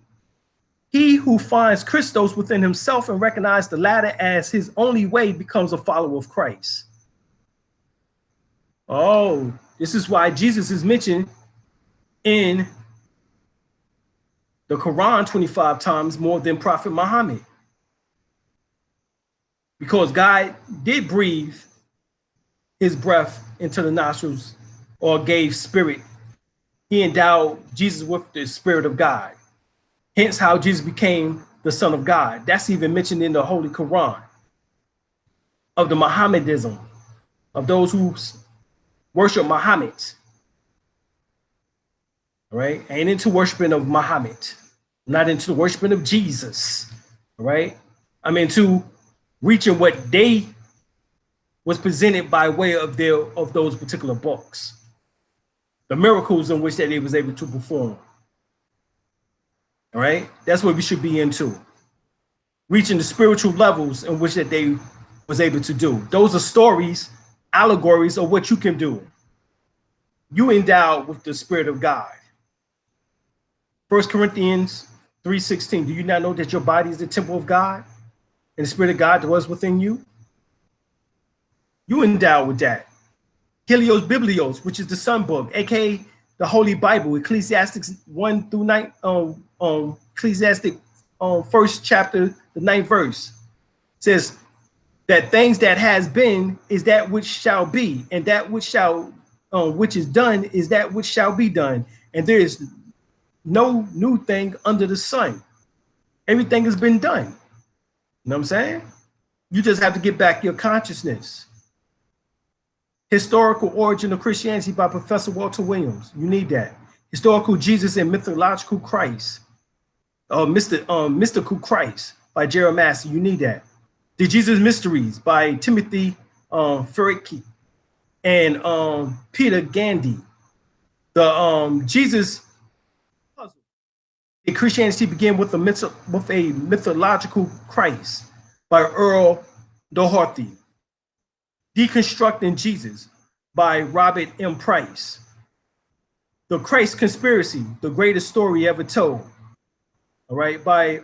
he who finds Christos within himself and recognizes the latter as his only way becomes a follower of Christ. Oh, this is why Jesus is mentioned in the Quran 25 times more than Prophet Muhammad. Because God did breathe his breath into the nostrils or gave spirit. He endowed Jesus with the Spirit of God. Hence how Jesus became the Son of God. That's even mentioned in the Holy Quran. Of the Mohammedism, of those who worship Muhammad. All right? I ain't into worshiping of Muhammad. I'm not into the worshiping of Jesus. All right? I'm into reaching what they was presented by way of those particular books. The miracles in which that they was able to perform. All right? That's what we should be into. Reaching the spiritual levels in which that they was able to do. Those are stories, allegories of what you can do. You endowed with the Spirit of God. 1 Corinthians 3:16. Do you not know that your body is the temple of God and the Spirit of God dwells within you? You endowed with that. Helios Biblios, which is the Sun Book, aka the Holy Bible, Ecclesiastes 1 through 9, Ecclesiastes 1st chapter, the 9th verse, says that things that has been is that which shall be, and that which shall which is done is that which shall be done, and there is no new thing under the sun. Everything has been done. You know what I'm saying? You just have to get back your consciousness. Historical Origin of Christianity by Professor Walter Williams. You need that. Historical Jesus and Mythological Christ. Mystical Christ by Jeremiah Massey. You need that. The Jesus Mysteries by Timothy Ferricky and Peter Gandy. The Jesus Puzzle. Did Christianity begin with a mythological Christ by Earl Doherty. Deconstructing Jesus by Robert M. Price. The Christ Conspiracy, the greatest story ever told. All right, by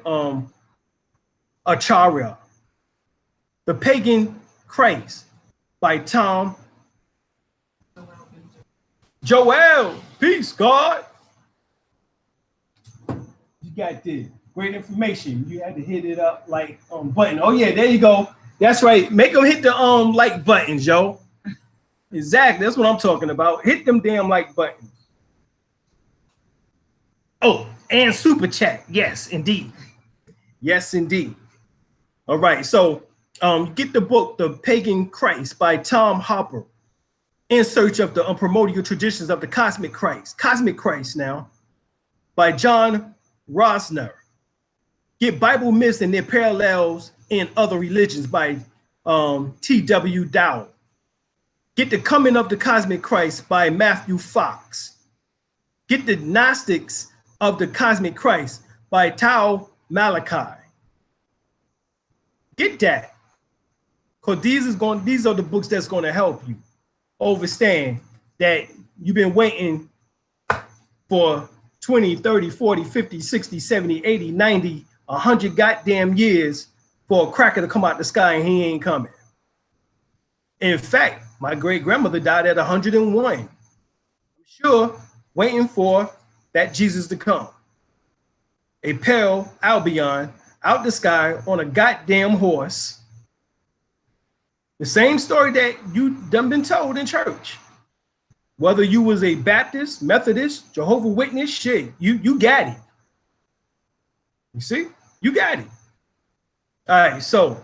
Acharya. The Pagan Christ by Tom Joel. Peace, God. You got this great information. You had to hit it up like button. Oh yeah, there you go. That's right. Make them hit the like buttons, yo. Exactly. That's what I'm talking about. Hit them damn like buttons. Oh, and super chat. Yes, indeed. Yes, indeed. All right. So get the book, The Pagan Christ by Tom Hopper, In Search of the Primordial Traditions of the Cosmic Christ. Cosmic Christ now by John Rosner. Get Bible myths and their parallels in other religions by T.W. Dowell. Get The Coming of the Cosmic Christ by Matthew Fox. Get The Gnostics of the Cosmic Christ by Tao Malachi. Get that. Because these are the books that's going to help you understand that you've been waiting for 20, 30, 40, 50, 60, 70, 80, 90, 100 goddamn years for a cracker to come out the sky and he ain't coming. In fact, my great grandmother died at 101. I'm sure waiting for that Jesus to come. A pale Albion out the sky on a goddamn horse. The same story that you done been told in church. Whether you was a Baptist, Methodist, Jehovah Witness, shit, you got it. You see? You got it. All right, so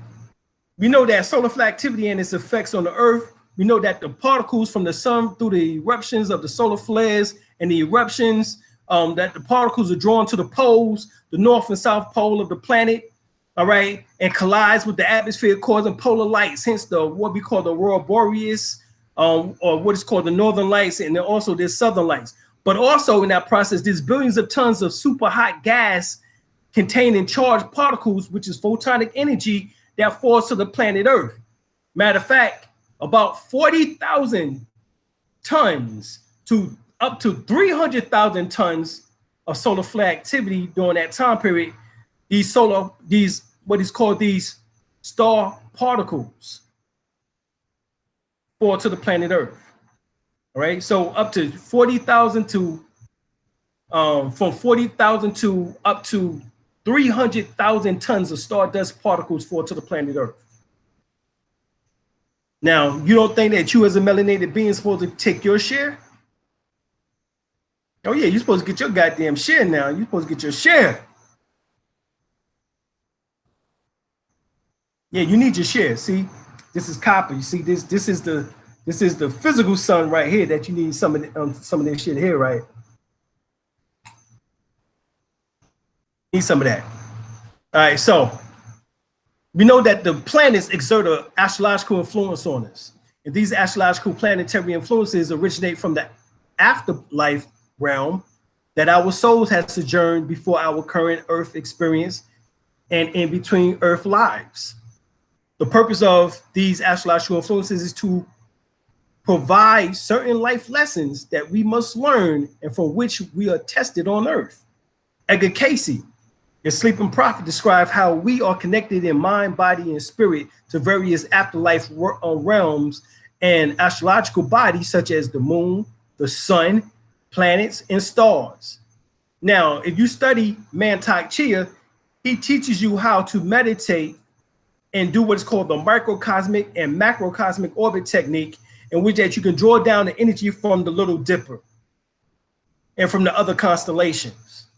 we know that solar flare activity and its effects on the earth. We know that the particles from the sun through the eruptions of the solar flares and the eruptions, that the particles are drawn to the poles, the north and south pole of the planet, all right, and collides with the atmosphere causing polar lights, hence the what we call the aurora borealis, or what is called the northern lights, and then also there's southern lights. But also in that process, there's billions of tons of super hot gas containing charged particles, which is photonic energy that falls to the planet Earth. Matter of fact, about 40,000 tons to up to 300,000 tons of solar flare activity during that time period. These what is called these star particles fall to the planet Earth. All right, so up to 40,000 to from 40,000 to up to 300,000 tons of stardust particles fall to the planet Earth. Now, you don't think that you as a melanated being is supposed to take your share? Oh yeah, you're supposed to get your goddamn share now. You're supposed to get your share. Yeah, you need your share. See, this is copper. You see, this is the physical sun right here that you need some of this shit here, right? Need some of that. All right, so we know that the planets exert an astrological influence on us. And these astrological planetary influences originate from the afterlife realm that our souls have sojourned before our current Earth experience and in between Earth lives. The purpose of these astrological influences is to provide certain life lessons that we must learn and for which we are tested on Earth. Edgar Cayce, the Sleeping Prophet, describes how we are connected in mind, body, and spirit to various afterlife realms and astrological bodies such as the moon, the sun, planets, and stars. Now, if you study Mantak Chia, he teaches you how to meditate and do what's called the microcosmic and macrocosmic orbit technique, in which that you can draw down the energy from the Little Dipper and from the other constellations.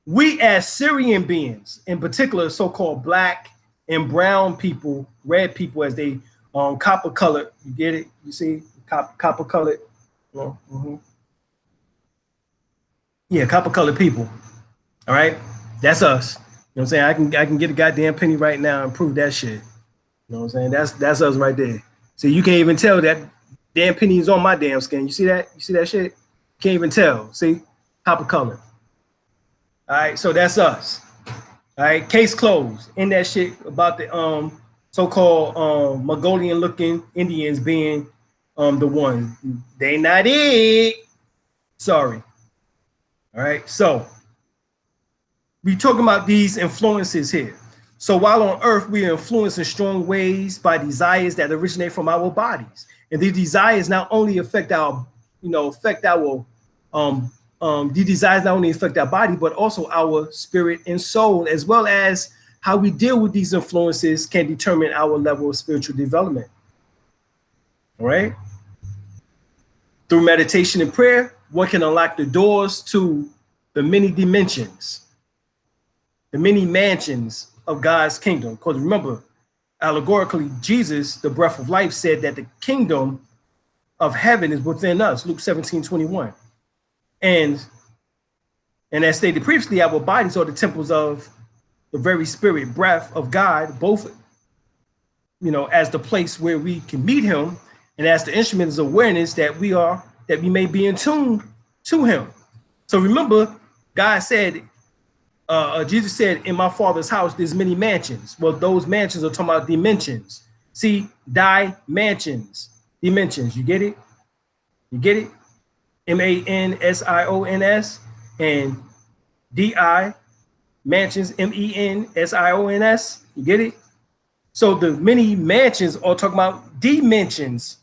We as Syrian beings, in particular, so-called black and brown people, red people as they copper colored, you get it? You see, copper colored. Yeah, copper colored people. All right, that's us. You know what I'm saying? I can get a goddamn penny right now and prove that shit. You know what I'm saying? That's us right there. So you can't even tell that damn penny is on my damn skin. You see that? You see that shit? Can't even tell. See? Copper color. All right, so that's us. All right, case closed. In that shit about the so-called Mongolian-looking Indians being the one. They not it. Sorry. All right, so we talking about these influences here. So while on Earth, we are influenced in strong ways by desires that originate from our bodies, and these desires not only affect our, these desires not only affect our body, but also our spirit and soul, as well as how we deal with these influences can determine our level of spiritual development. All right. Through meditation and prayer, one can unlock the doors to the many dimensions, the many mansions of God's kingdom. Because remember, allegorically, Jesus, the breath of life, said that the kingdom of heaven is within us, Luke 17:21. And as stated previously, our bodies are the temples of the very spirit, breath of God, both, as the place where we can meet him and as the instruments of awareness that we may be in tune to him. So remember, God said, Jesus said, in my Father's house, there's many mansions. Well, those mansions are talking about dimensions. See, dimensions. You get it? You get it? MANSIONS and DI mansions, MENSIONS. You get it? So the many mansions are talking about dimensions.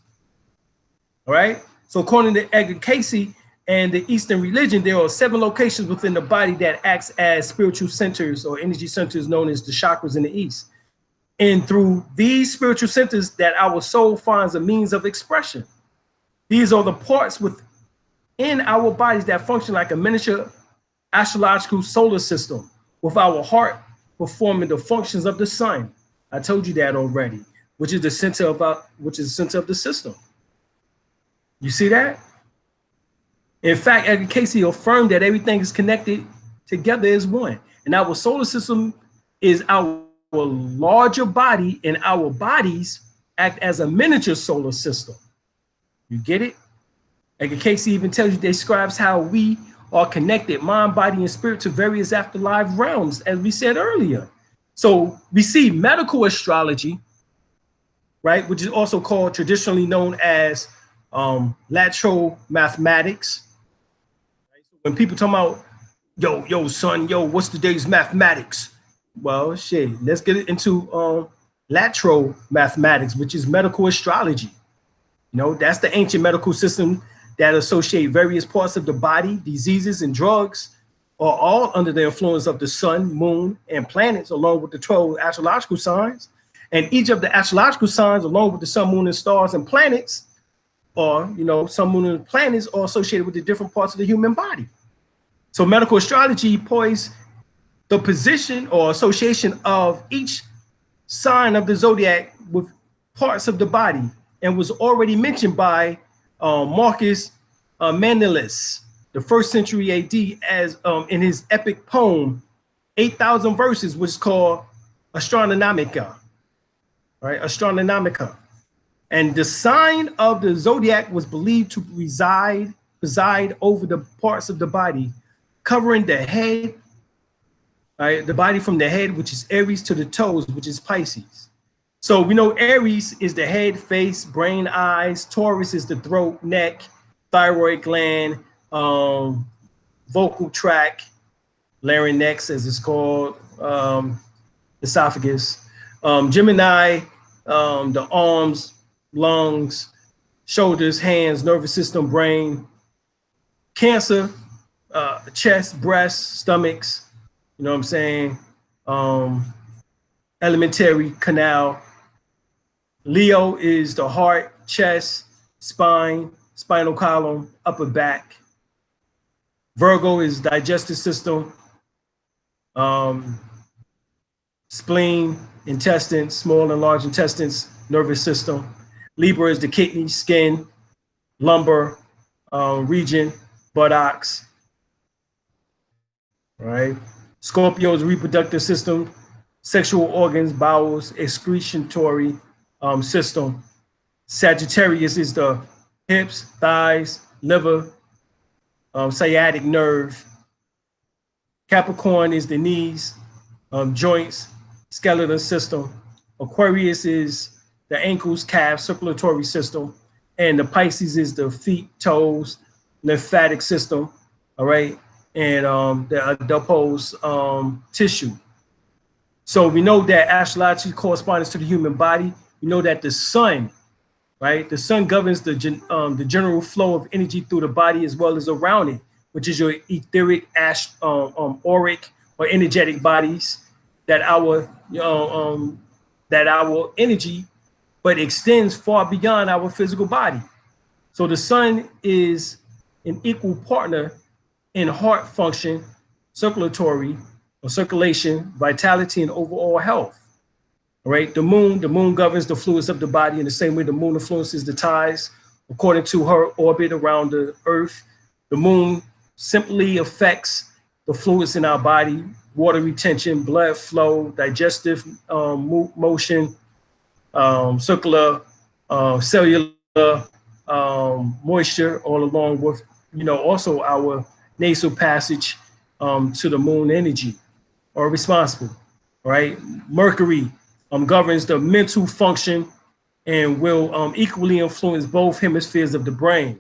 All right. So according to Edgar Cayce and the Eastern religion, there are 7 locations within the body that acts as spiritual centers or energy centers known as the chakras in the East. And through these spiritual centers that our soul finds a means of expression. These are the parts within our bodies that function like a miniature astrological solar system, with our heart performing the functions of the sun. I told you that already, which is the center of the system. You see that? In fact, Edgar Cayce affirmed that everything is connected together as one. And our solar system is our larger body, and our bodies act as a miniature solar system. You get it? Edgar Cayce even tells you, describes how we are connected, mind, body, and spirit, to various afterlife realms, as we said earlier. So we see medical astrology, right, which is also called traditionally known as lateral mathematics. Right? So when people talk about, yo, son, what's today's mathematics? Well, shit, let's get into lateral mathematics, which is medical astrology. That's the ancient medical system that associate various parts of the body, diseases, and drugs, are all under the influence of the sun, moon, and planets, along with the 12 astrological signs. And each of the astrological signs, along with the sun, moon, and stars and planets, or, you know, some moon and planets are associated with the different parts of the human body. So medical astrology points the position or association of each sign of the zodiac with parts of the body, and was already mentioned by Marcus Manlius, the 1st century AD, as in his epic poem, 8,000 verses, which is called Astronomica, right? Astronomica. And the sign of the zodiac was believed to preside over the parts of the body, covering the head, right? The body from the head, which is Aries, to the toes, which is Pisces. So we know Aries is the head, face, brain, eyes. Taurus is the throat, neck, thyroid gland, vocal tract, larynx, as it's called, esophagus. Gemini, the arms, lungs, shoulders, hands, nervous system, brain. Cancer, chest, breast, stomachs, you know what I'm saying? Alimentary canal. Leo is the heart, chest, spine, spinal column, upper back. Virgo is digestive system, spleen, intestines, small and large intestines, nervous system. Libra is the kidney, skin, lumbar region, buttocks. Right? Scorpio is reproductive system, sexual organs, bowels, excretory system. Sagittarius is the hips, thighs, liver, sciatic nerve. Capricorn is the knees, joints, skeletal system. Aquarius is the ankles, calves, circulatory system. And the Pisces is the feet, toes, lymphatic system, all right? And the adipose tissue. So we know that astrology corresponds to the human body. We know that the sun, right? The sun governs the general flow of energy through the body as well as around it, which is your etheric, auric, or energetic bodies that our energy, but extends far beyond our physical body. So the sun is an equal partner in heart function, circulatory or circulation, vitality, and overall health. All right, the moon governs the fluids of the body in the same way the moon influences the tides according to her orbit around the earth. The moon simply affects the fluids in our body, water retention, blood flow, digestive motion, circular, cellular moisture, all along with, you know, also our nasal passage to the moon energy are responsible, right? Mercury governs the mental function and will equally influence both hemispheres of the brain,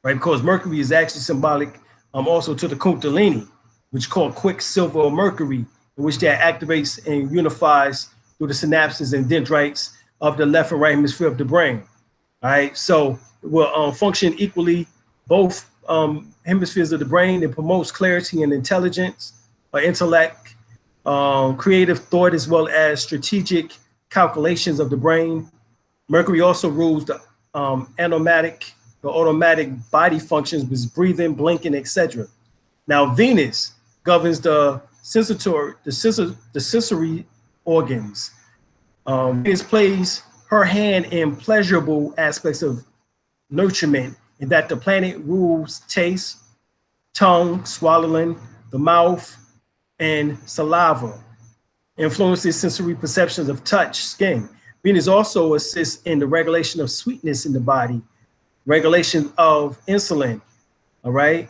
right? Because Mercury is actually symbolic also to the Kundalini, which is called quicksilver or mercury, in which that activates and unifies through the synapses and dendrites of the left and right hemisphere of the brain. All right, so it will function equally both hemispheres of the brain. It promotes clarity and intelligence, or intellect, creative thought, as well as strategic calculations of the brain. Mercury also rules the automatic body functions, with breathing, blinking, etc. Now Venus governs the sensory organs. Venus plays her hand in pleasurable aspects of nurturement, in that the planet rules taste, tongue, swallowing, the mouth, and saliva, influences sensory perceptions of touch, skin. Venus also assists in the regulation of sweetness in the body, regulation of insulin, all right?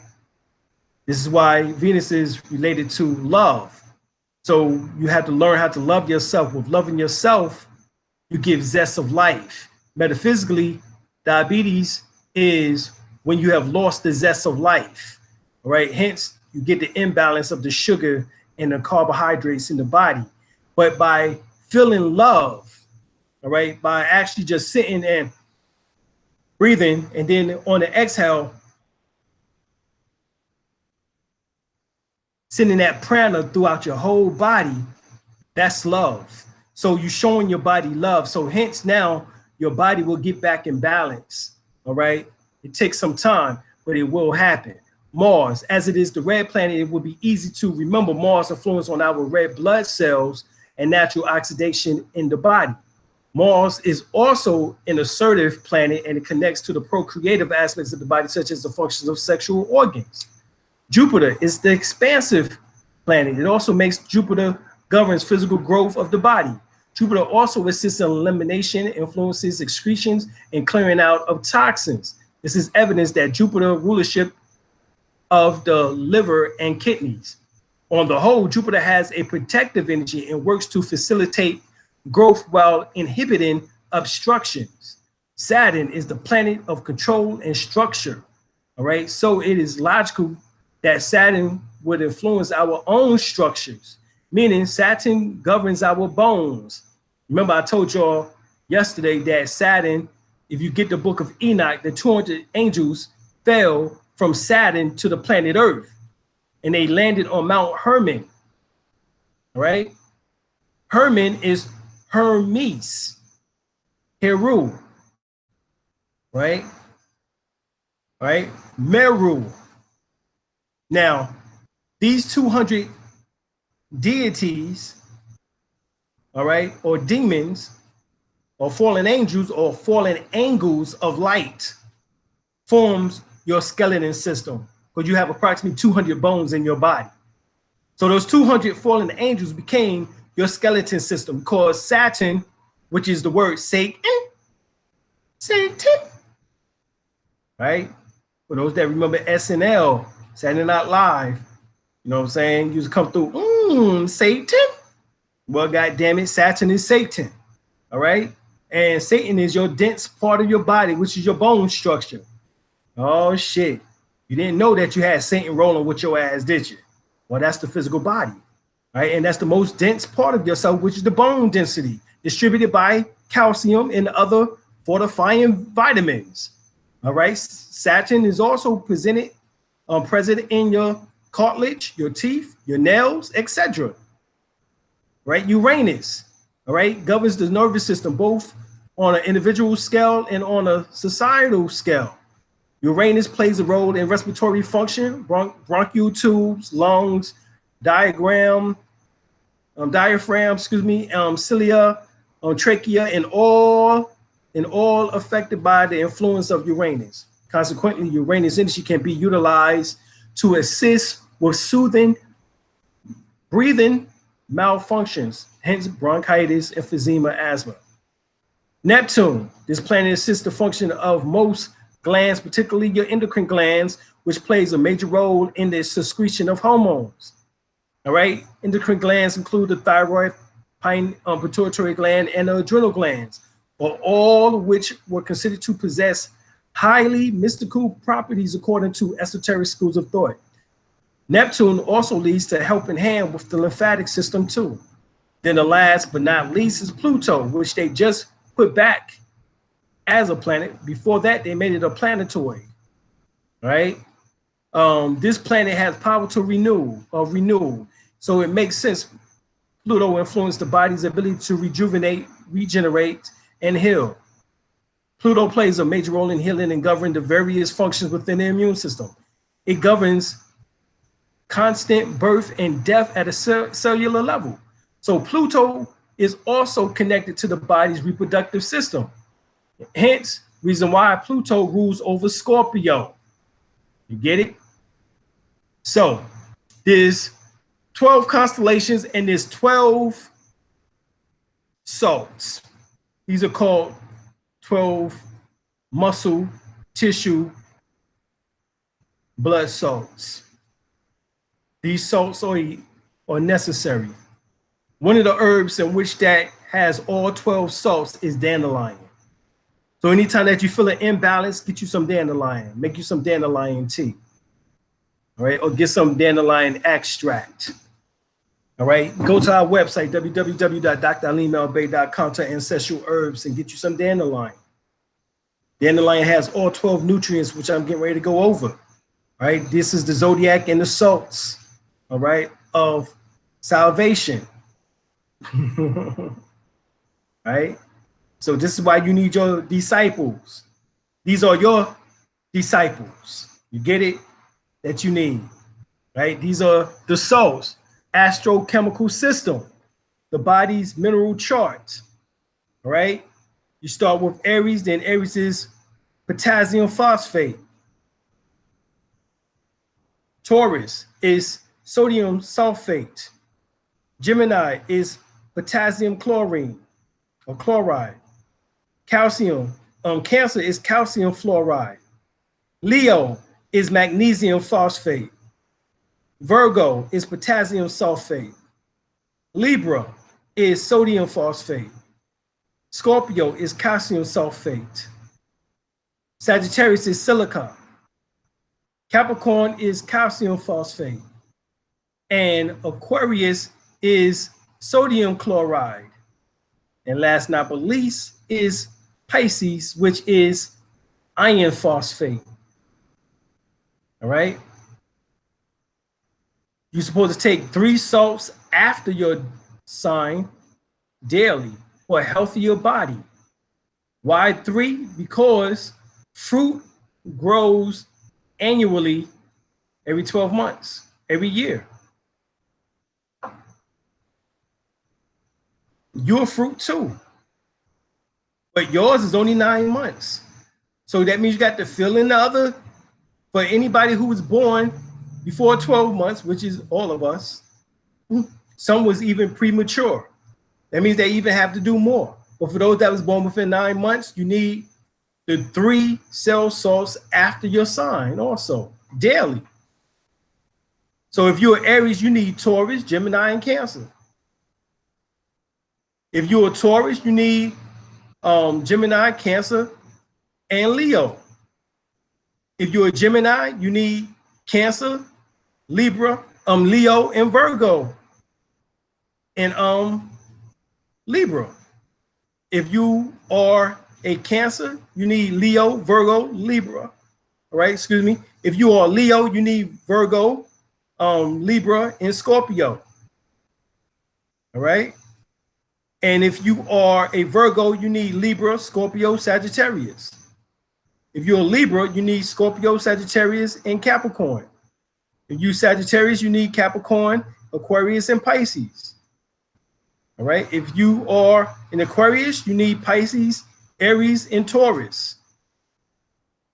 This is why Venus is related to love. So you have to learn how to love yourself. With loving yourself, you give zest of life. Metaphysically, diabetes is when you have lost the zest of life, all right? Hence, you get the imbalance of the sugar and the carbohydrates in the body. But by feeling love, all right, by actually just sitting and breathing, and then on the exhale, sending that prana throughout your whole body, that's love. So you're showing your body love. So hence now your body will get back in balance. all right? It takes some time, but it will happen. Mars, as it is the red planet, it will be easy to remember Mars' influence on our red blood cells and natural oxidation in the body. Mars is also an assertive planet, and it connects to the procreative aspects of the body, such as the functions of sexual organs. Jupiter is the expansive planet. It also makes Jupiter governs physical growth of the body. Jupiter also assists in elimination, influences excretions, and clearing out of toxins. This is evidence that Jupiter rulership of the liver and kidneys. On the whole, Jupiter has a protective energy and works to facilitate growth while inhibiting obstructions. Saturn is the planet of control and structure. All right, so it is logical that Saturn would influence our own structures, meaning Saturn governs our bones. Remember, I told y'all yesterday that Saturn, if you get the book of Enoch, the 200 angels fell from Saturn to the planet Earth, and they landed on Mount Hermon. All right, Hermon is Hermes, Heru, right? Right? Meru. Now, these 200 deities, all right, or demons, or fallen angels, or fallen angles of light, forms your skeleton system, because you have approximately 200 bones in your body. So those 200 fallen angels became your skeleton system, because Saturn, which is the word Satan, right? For those that remember SNL, Saturday Night Live, you know what I'm saying? You just come through, Satan. Well, God damn it, Saturn is Satan, all right? And Satan is your dense part of your body, which is your bone structure. Oh, shit. You didn't know that you had Satan rolling with your ass, did you? Well, that's the physical body, right? And that's the most dense part of yourself, which is the bone density, distributed by calcium and other fortifying vitamins, all right? Saturn is also present in your cartilage, your teeth, your nails, etc. Right? Uranus, all right, governs the nervous system, both on an individual scale and on a societal scale. Uranus plays a role in respiratory function, bronchial tubes, lungs, diaphragm, cilia, trachea, and all affected by the influence of Uranus. Consequently, Uranus energy can be utilized to assist with soothing breathing malfunctions, hence bronchitis, emphysema, asthma. Neptune, this planet assists the function of most glands, particularly your endocrine glands, which plays a major role in the secretion of hormones. All right, endocrine glands include the thyroid, pituitary gland, and the adrenal glands, all of which were considered to possess highly mystical properties according to esoteric schools of thought. Neptune also leads to helping hand with the lymphatic system too. Then the last but not least is Pluto, which they just put back as a planet. Before that, they made it a planetoid, right? This planet has power to renew. So it makes sense. Pluto influenced the body's ability to rejuvenate, regenerate, and heal. Pluto plays a major role in healing and governing the various functions within the immune system. It governs constant birth and death at a cellular level. So Pluto is also connected to the body's reproductive system. Hence, reason why Pluto rules over Scorpio. You get it? So there's 12 constellations and there's 12 salts. These are called 12 muscle, tissue, blood salts. These salts are necessary. One of the herbs in which that has all 12 salts is dandelion. So anytime that you feel an imbalance, get you some dandelion. Make you some dandelion tea. All right, or get some dandelion extract. All right, go to our website, www.dralimel-bey.com, to Ancestral Herbs and get you some dandelion. Dandelion has all 12 nutrients, which I'm getting ready to go over. All right, this is the zodiac and the salts, all right, of salvation. Right? So this is why you need your disciples. These are your disciples. You get it? That you need, right? These are the salts, astrochemical system, the body's mineral chart, all right? You start with Aries, then Aries is potassium phosphate. Taurus is sodium sulfate. Gemini is potassium chlorine or chloride. Cancer is calcium fluoride. Leo is magnesium phosphate. Virgo is potassium sulfate. Libra is sodium phosphate. Scorpio is calcium sulfate. Sagittarius is silica. Capricorn is calcium phosphate. And Aquarius is sodium chloride. And last but not least is Pisces, which is iron phosphate. All right. You're supposed to take 3 salts after your sign daily for a healthier body. Why 3? Because fruit grows annually every 12 months, every year. You're a fruit too, but yours is only 9 months. So that means you got to fill in the other. For anybody who was born before 12 months, which is all of us, some was even premature. That means they even have to do more. But for those that was born within 9 months, you need the 3 cell salts after your sign also, daily. So if you're Aries, you need Taurus, Gemini, and Cancer. If you're a Taurus, you need Gemini, Cancer, and Leo. If you're a Gemini, you need Cancer, Libra, Leo, and Virgo, and Libra. If you are a Cancer, you need Leo, Virgo, Libra. All right, excuse me. If you are Leo, you need Virgo, Libra, and Scorpio. All right. And if you are a Virgo, you need Libra, Scorpio, Sagittarius. If you're a Libra, you need Scorpio, Sagittarius, and Capricorn. If you're Sagittarius, you need Capricorn, Aquarius, and Pisces. All right. If you are an Aquarius, you need Pisces, Aries, and Taurus.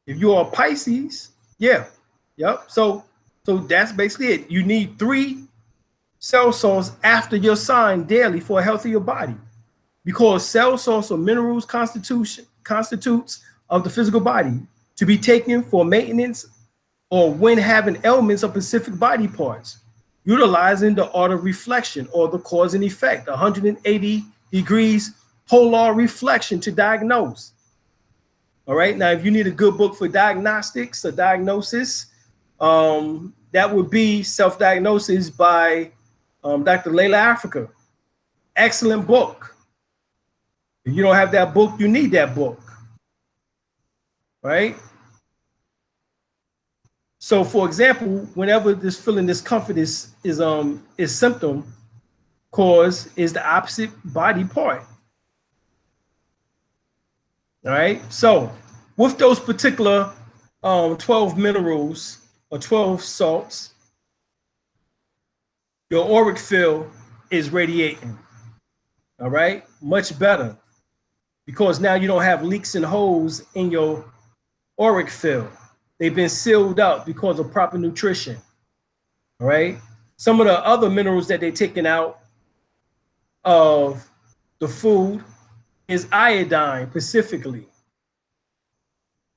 If you are Pisces, yep. So that's basically it. You need 3 cell salts after your sign daily for a healthier body, because cell salts are minerals constitutes of the physical body to be taken for maintenance or when having ailments of specific body parts, utilizing the art of reflection or the cause and effect, 180 degrees polar reflection to diagnose. All right. Now, if you need a good book for diagnostics or diagnosis, that would be Self-Diagnosis by Dr. Layla Africa. Excellent book. If you don't have that book, you need that book. Right? So, for example, whenever this feeling discomfort is symptom, cause is the opposite body part. All right. So, with those particular 12 minerals or 12 salts, your auric field is radiating. All right. Much better, because now you don't have leaks and holes in your auric field. They've been sealed up because of proper nutrition. All right. Some of the other minerals that they're taking out of the food is iodine, specifically.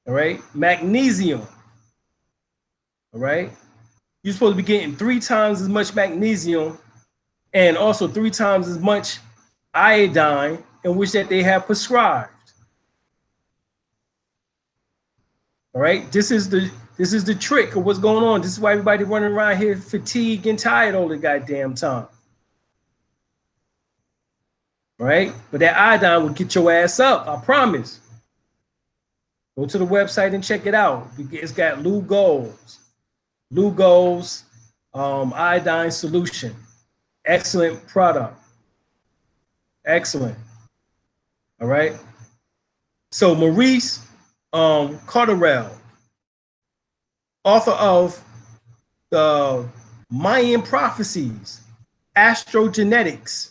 All right. Magnesium. All right. You're supposed to be getting 3 times as much magnesium and also 3 times as much iodine, in which that they have prescribed. All right. This is the trick of what's going on. This is why everybody running around here fatigued and tired all the goddamn time. All right. But that iodine will get your ass up. I promise. Go to the website and check it out. It's got Lugol's iodine solution. Excellent product. Excellent. All right. So Maurice Khadirah, author of the Mayan prophecies, astrogenetics.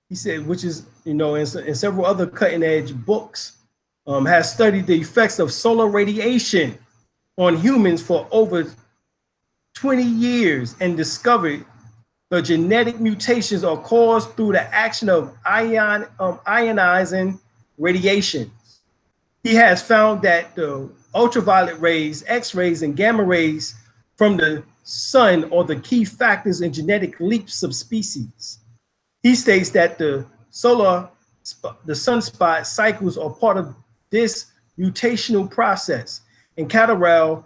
He said, which is, you know, in several other cutting edge books, has studied the effects of solar radiation on humans for over 20 years and discovered the genetic mutations are caused through the action of ionizing radiation. He has found that the ultraviolet rays, X-rays, and gamma rays from the sun are the key factors in genetic leaps of species. He states that the sunspot cycles are part of this mutational process. And Khadirah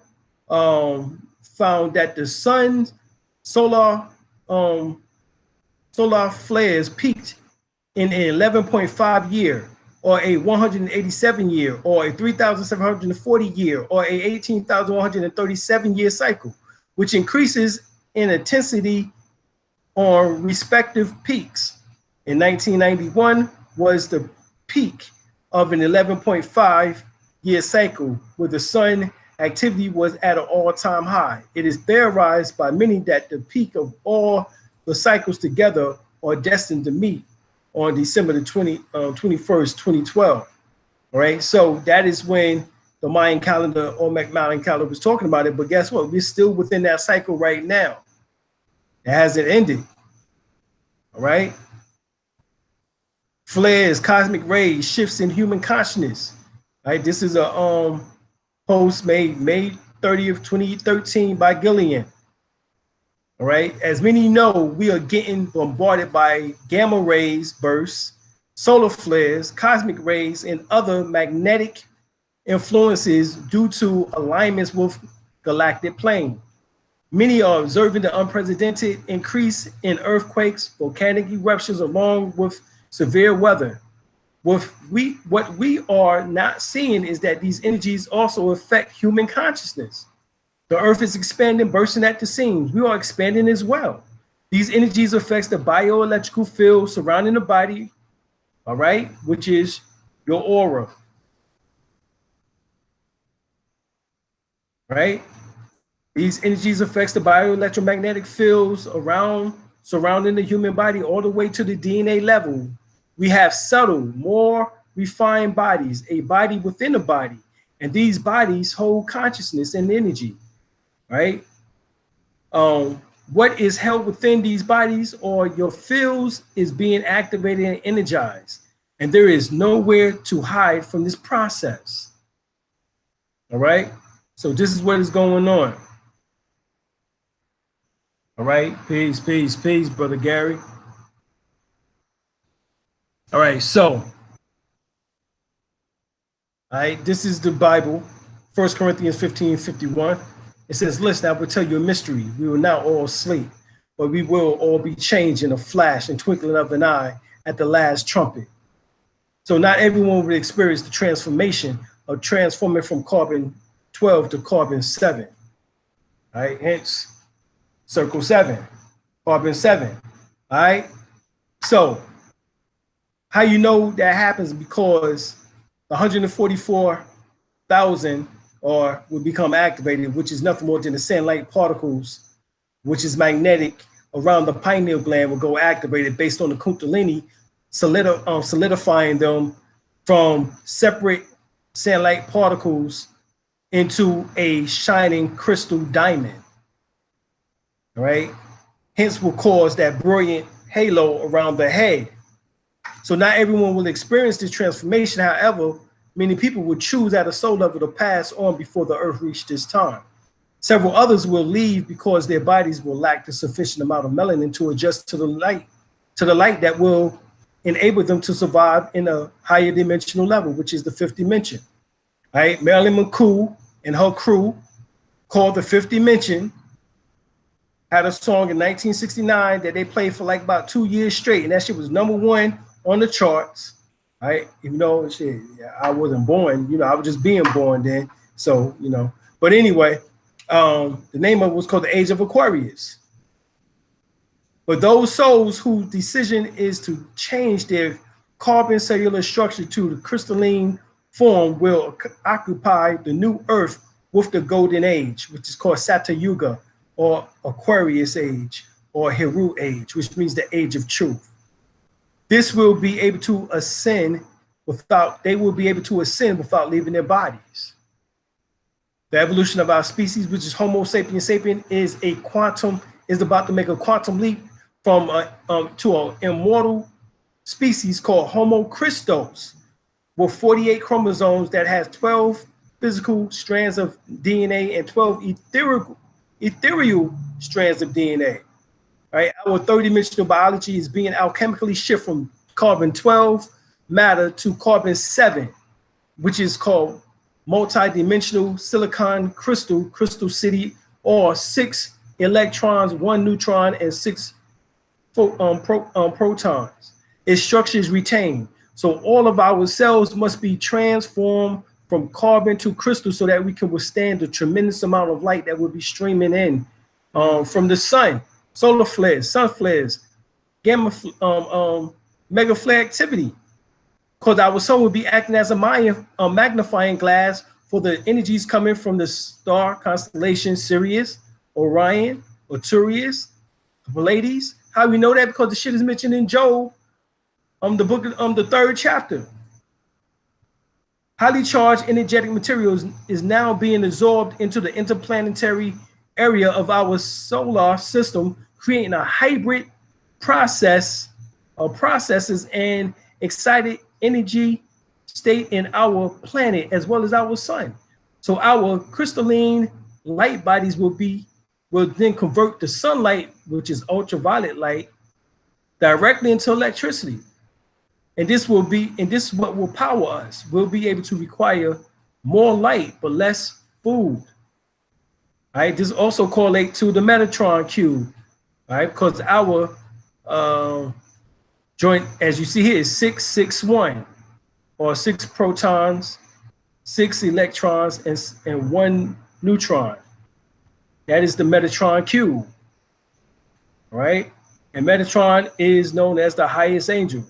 found that the sun's solar flares peaked in an 11.5 year, or a 187 year, or a 3,740 year, or a 18,137 year cycle, which increases in intensity on respective peaks. In 1991 was the peak of an 11.5 year cycle, where the sun activity was at an all-time high. It is theorized by many that the peak of all the cycles together are destined to meet on December the 21st, 2012. All right, so that is when the Mayan calendar, Olmec Mayan calendar, was talking about it. But guess what? We're still within that cycle right now. It hasn't ended. All right. Flares, cosmic rays, shifts in human consciousness. All right, this is a post made May 30th, 2013 by Gillian. All right, as many know, we are getting bombarded by gamma rays bursts, solar flares, cosmic rays, and other magnetic influences due to alignments with galactic plane. Many are observing the unprecedented increase in earthquakes, volcanic eruptions, along with severe weather. What we are not seeing is that these energies also affect human consciousness. The earth is expanding, bursting at the seams. We are expanding as well. These energies affects the bioelectrical field surrounding the body, all right, which is your aura, right? These energies affects the bioelectromagnetic fields surrounding the human body all the way to the DNA level. We have subtle, more refined bodies, a body within a body, and these bodies hold consciousness and energy. Right? What is held within these bodies or your fields is being activated and energized, and there is nowhere to hide from this process. All right, so this is what is going on. All right, peace, peace, peace, Brother Gary. All right, so all right, this is the Bible, 1 Corinthians 15:51. It says, listen, I will tell you a mystery. We will not all sleep, but we will all be changed in a flash and twinkling of an eye at the last trumpet. So not everyone will experience the transformation of transforming from carbon 12 to carbon 7. All right, hence circle 7, carbon 7. All right, so how you know that happens? Because 144,000 will become activated, which is nothing more than the sunlight particles, which is magnetic around the pineal gland, will go activated based on the Kundalini, solidifying them from separate sunlight particles into a shining crystal diamond. All right, hence will cause that brilliant halo around the head. So not everyone will experience this transformation. However, many people will choose at a soul level to pass on before the earth reached this time. Several others will leave because their bodies will lack the sufficient amount of melanin to adjust to the light that will enable them to survive in a higher dimensional level, which is the fifth dimension. All right, Marilyn McCool and her crew, called the fifth dimension, had a song in 1969 that they played for like about 2 years straight, and that shit was #1 on the charts. Right, even though shit, I wasn't born, you know, I was just being born then. So, you know, but anyway, the name of it was called The Age of Aquarius. But those souls whose decision is to change their carbon cellular structure to the crystalline form will occupy the new earth with the golden age, which is called Satyuga, or Aquarius age, or Heru age, which means the age of truth. This will be able to ascend without leaving their bodies. The evolution of our species, which is Homo sapiens sapien, is about to make a quantum leap from to an immortal species called Homo Christos, with 48 chromosomes that has 12 physical strands of DNA and 12 ethereal strands of DNA. Right? Our third-dimensional biology is being alchemically shifted from carbon-12 matter to carbon-7, which is called multi-dimensional silicon crystal city, or 6 electrons, 1 neutron, and 6 protons. Its structure is retained. So all of our cells must be transformed from carbon to crystal so that we can withstand the tremendous amount of light that will be streaming in from the sun, solar flares, sun flares, gamma, mega flare activity. Because our sun will be acting as a magnifying glass for the energies coming from the star constellation Sirius, Orion, Arcturus, Pleiades. How we know that? Because the shit is mentioned in Job, the book, the 3rd chapter. Highly charged energetic materials is now being absorbed into the interplanetary area of our solar system, creating a hybrid processes and excited energy state in our planet as well as our sun. So our crystalline light bodies will then convert the sunlight, which is ultraviolet light, directly into electricity. And this is what will power us. We'll be able to require more light but less food. All right, this also correlates to the Metatron cube, right? Because our joint, as you see here, is 661, or 6 protons, 6 electrons, and 1 neutron. That is the Metatron cube, right? And Metatron is known as the highest angel,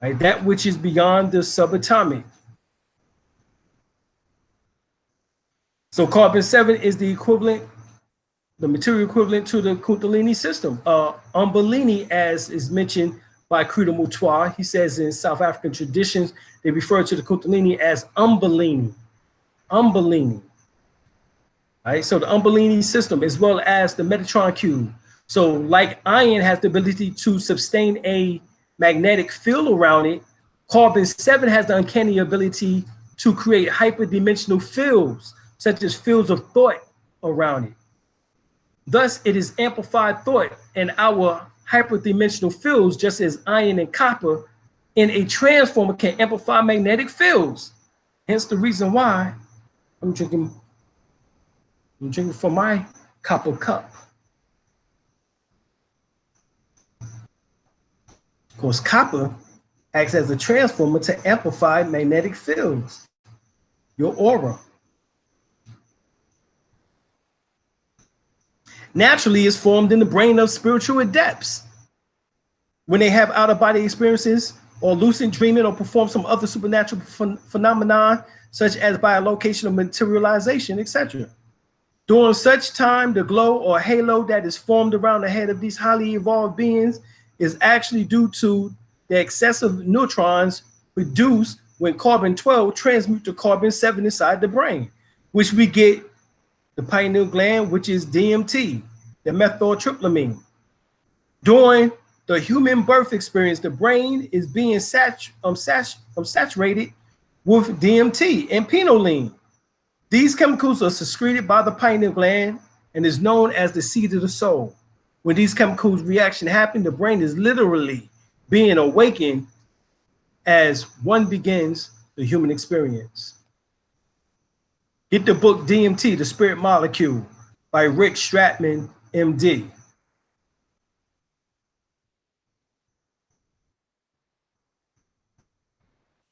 right? That which is beyond the subatomic. So carbon-7 is the equivalent, the material equivalent to the Kundalini system. Umbelini, as is mentioned by Credo Mutua, he says in South African traditions, they refer to the Kundalini as Umbelini. Umbelini. Right? So the Umbelini system, as well as the Metatron cube. So like iron has the ability to sustain a magnetic field around it, carbon-7 has the uncanny ability to create hyperdimensional fields, such as fields of thought around it. Thus, it is amplified thought in our hyperdimensional fields, just as iron and copper in a transformer can amplify magnetic fields. Hence the reason why I'm drinking from my copper cup. Of course, copper acts as a transformer to amplify magnetic fields, your aura. Naturally, is formed in the brain of spiritual adepts when they have out-of-body experiences or lucid dreaming or perform some other supernatural phenomenon, such as by a location of materialization, etc. During such time, the glow or halo that is formed around the head of these highly evolved beings is actually due to the excessive neutrons produced when carbon-12 transmute to carbon-7 inside the brain, which we get the pineal gland, which is DMT, the methyltryptamine. During the human birth experience, the brain is being saturated with DMT and pinoline. These chemicals are secreted by the pineal gland and is known as the seed of the soul. When these chemicals reaction happen, the brain is literally being awakened as one begins the human experience. Get the book DMT, The Spirit Molecule by Rick Stratman, MD.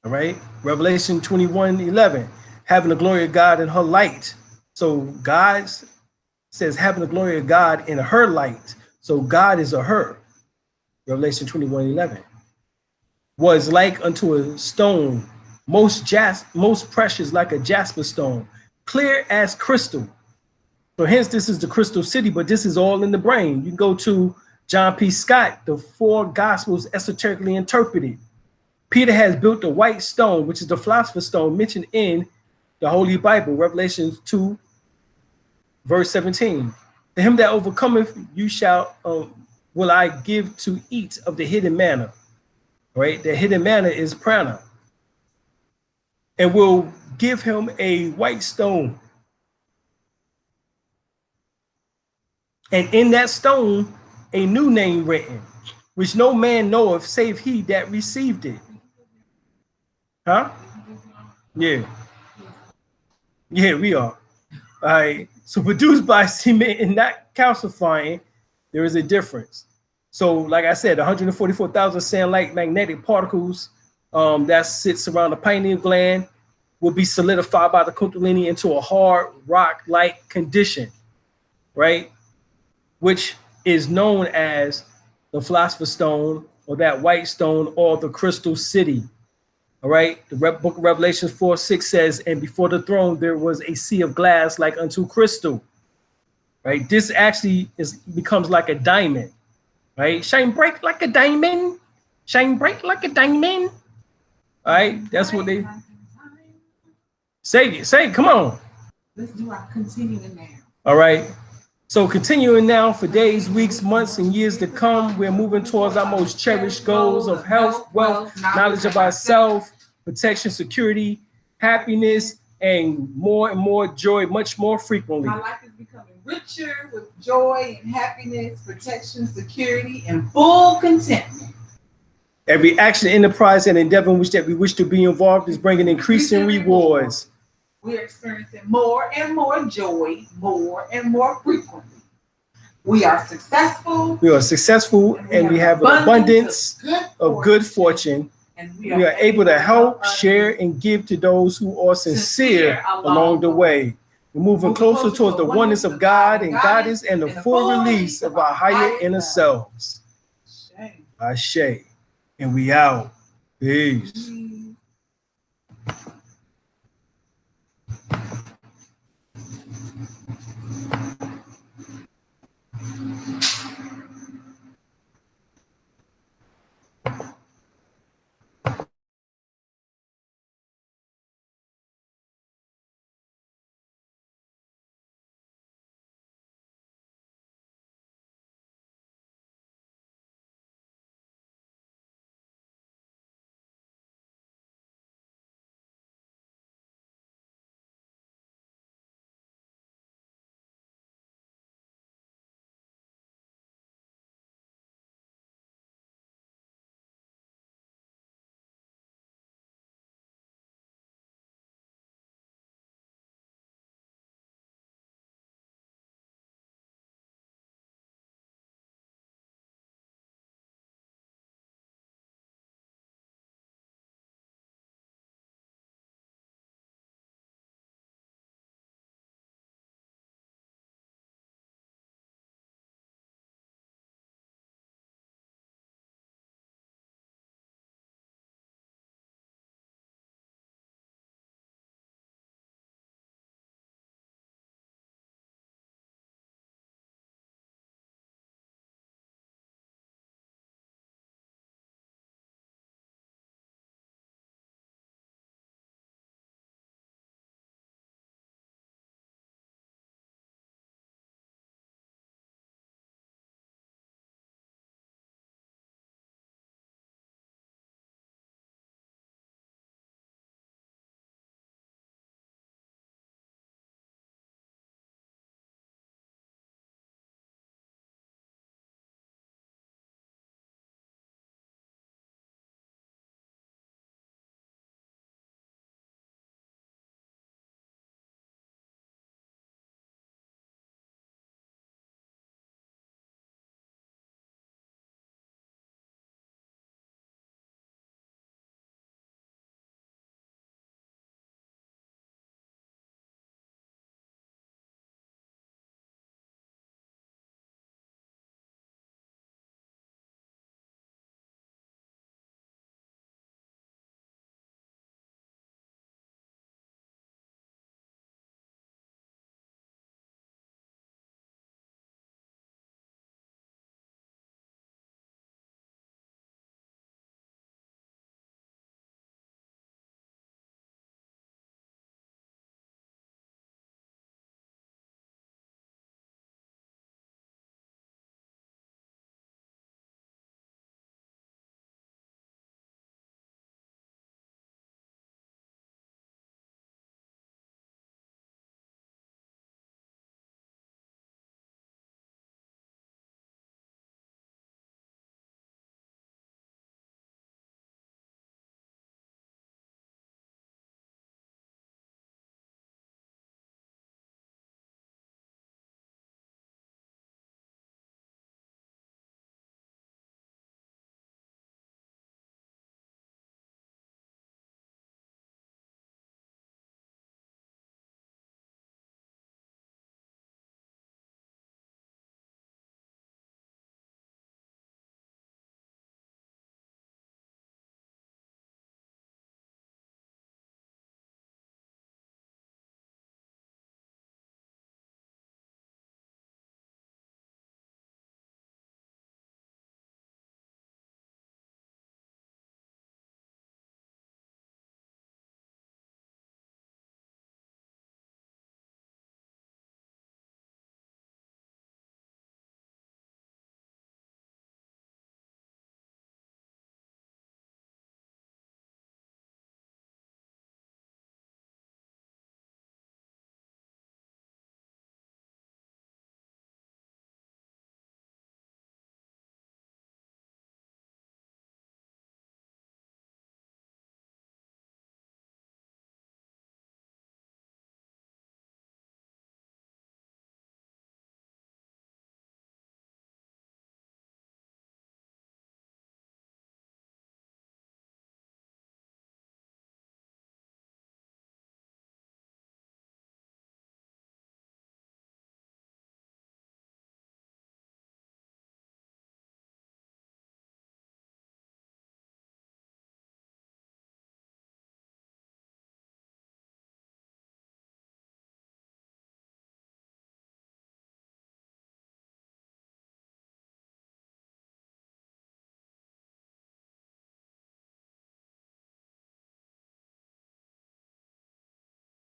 All right, Revelation 21:11, having the glory of God in her light. So God says having the glory of God in her light. So God is a her. Revelation 21:11. Was like unto a stone most precious like a jasper stone, clear as crystal. So hence this is the crystal city, but this is all in the brain. You can go to John P. Scott, the 4 Gospels esoterically interpreted. Peter has built the white stone, which is the philosopher's stone mentioned in the Holy Bible, Revelation 2, verse 17. To him that overcometh, you shall will I give to eat of the hidden manna. Right? The hidden manna is prana. And will give him a white stone. And in that stone, a new name written, which no man knoweth save he that received it. Huh? Yeah. Yeah, we are. All right. So produced by cement and not calcifying, there is a difference. So like I said, 144,000 sand-like magnetic particles that sits around the pineal gland will be solidified by the Kundalini into a hard rock-like condition, right? Which is known as the philosopher's stone or that white stone or the crystal city. All right. The book of Revelation 4:6 says, and before the throne there was a sea of glass like unto crystal. Right. This actually becomes like a diamond. Right. Shine bright like a diamond. Shine bright like a diamond. All right. That's what they say. Say, come on. Let's do our continuing now. All right. So continuing now for days, weeks, months, and years to come, we're moving towards our most cherished goals of health, wealth, knowledge of ourselves, protection, security, happiness, and more joy, much more frequently. My life is becoming richer with joy and happiness, protection, security, and full contentment. Every action, enterprise, and endeavor in which that we wish to be involved is bringing increasing rewards. We are experiencing more and more joy, more and more frequently. We are successful. We are successful, and we have an abundance of good fortune. And we are able to help, share, and give to those who are sincere along the way. We're moving closer towards the oneness of God and Goddess and the full release of our higher inner selves. Ashe. And we out. Peace.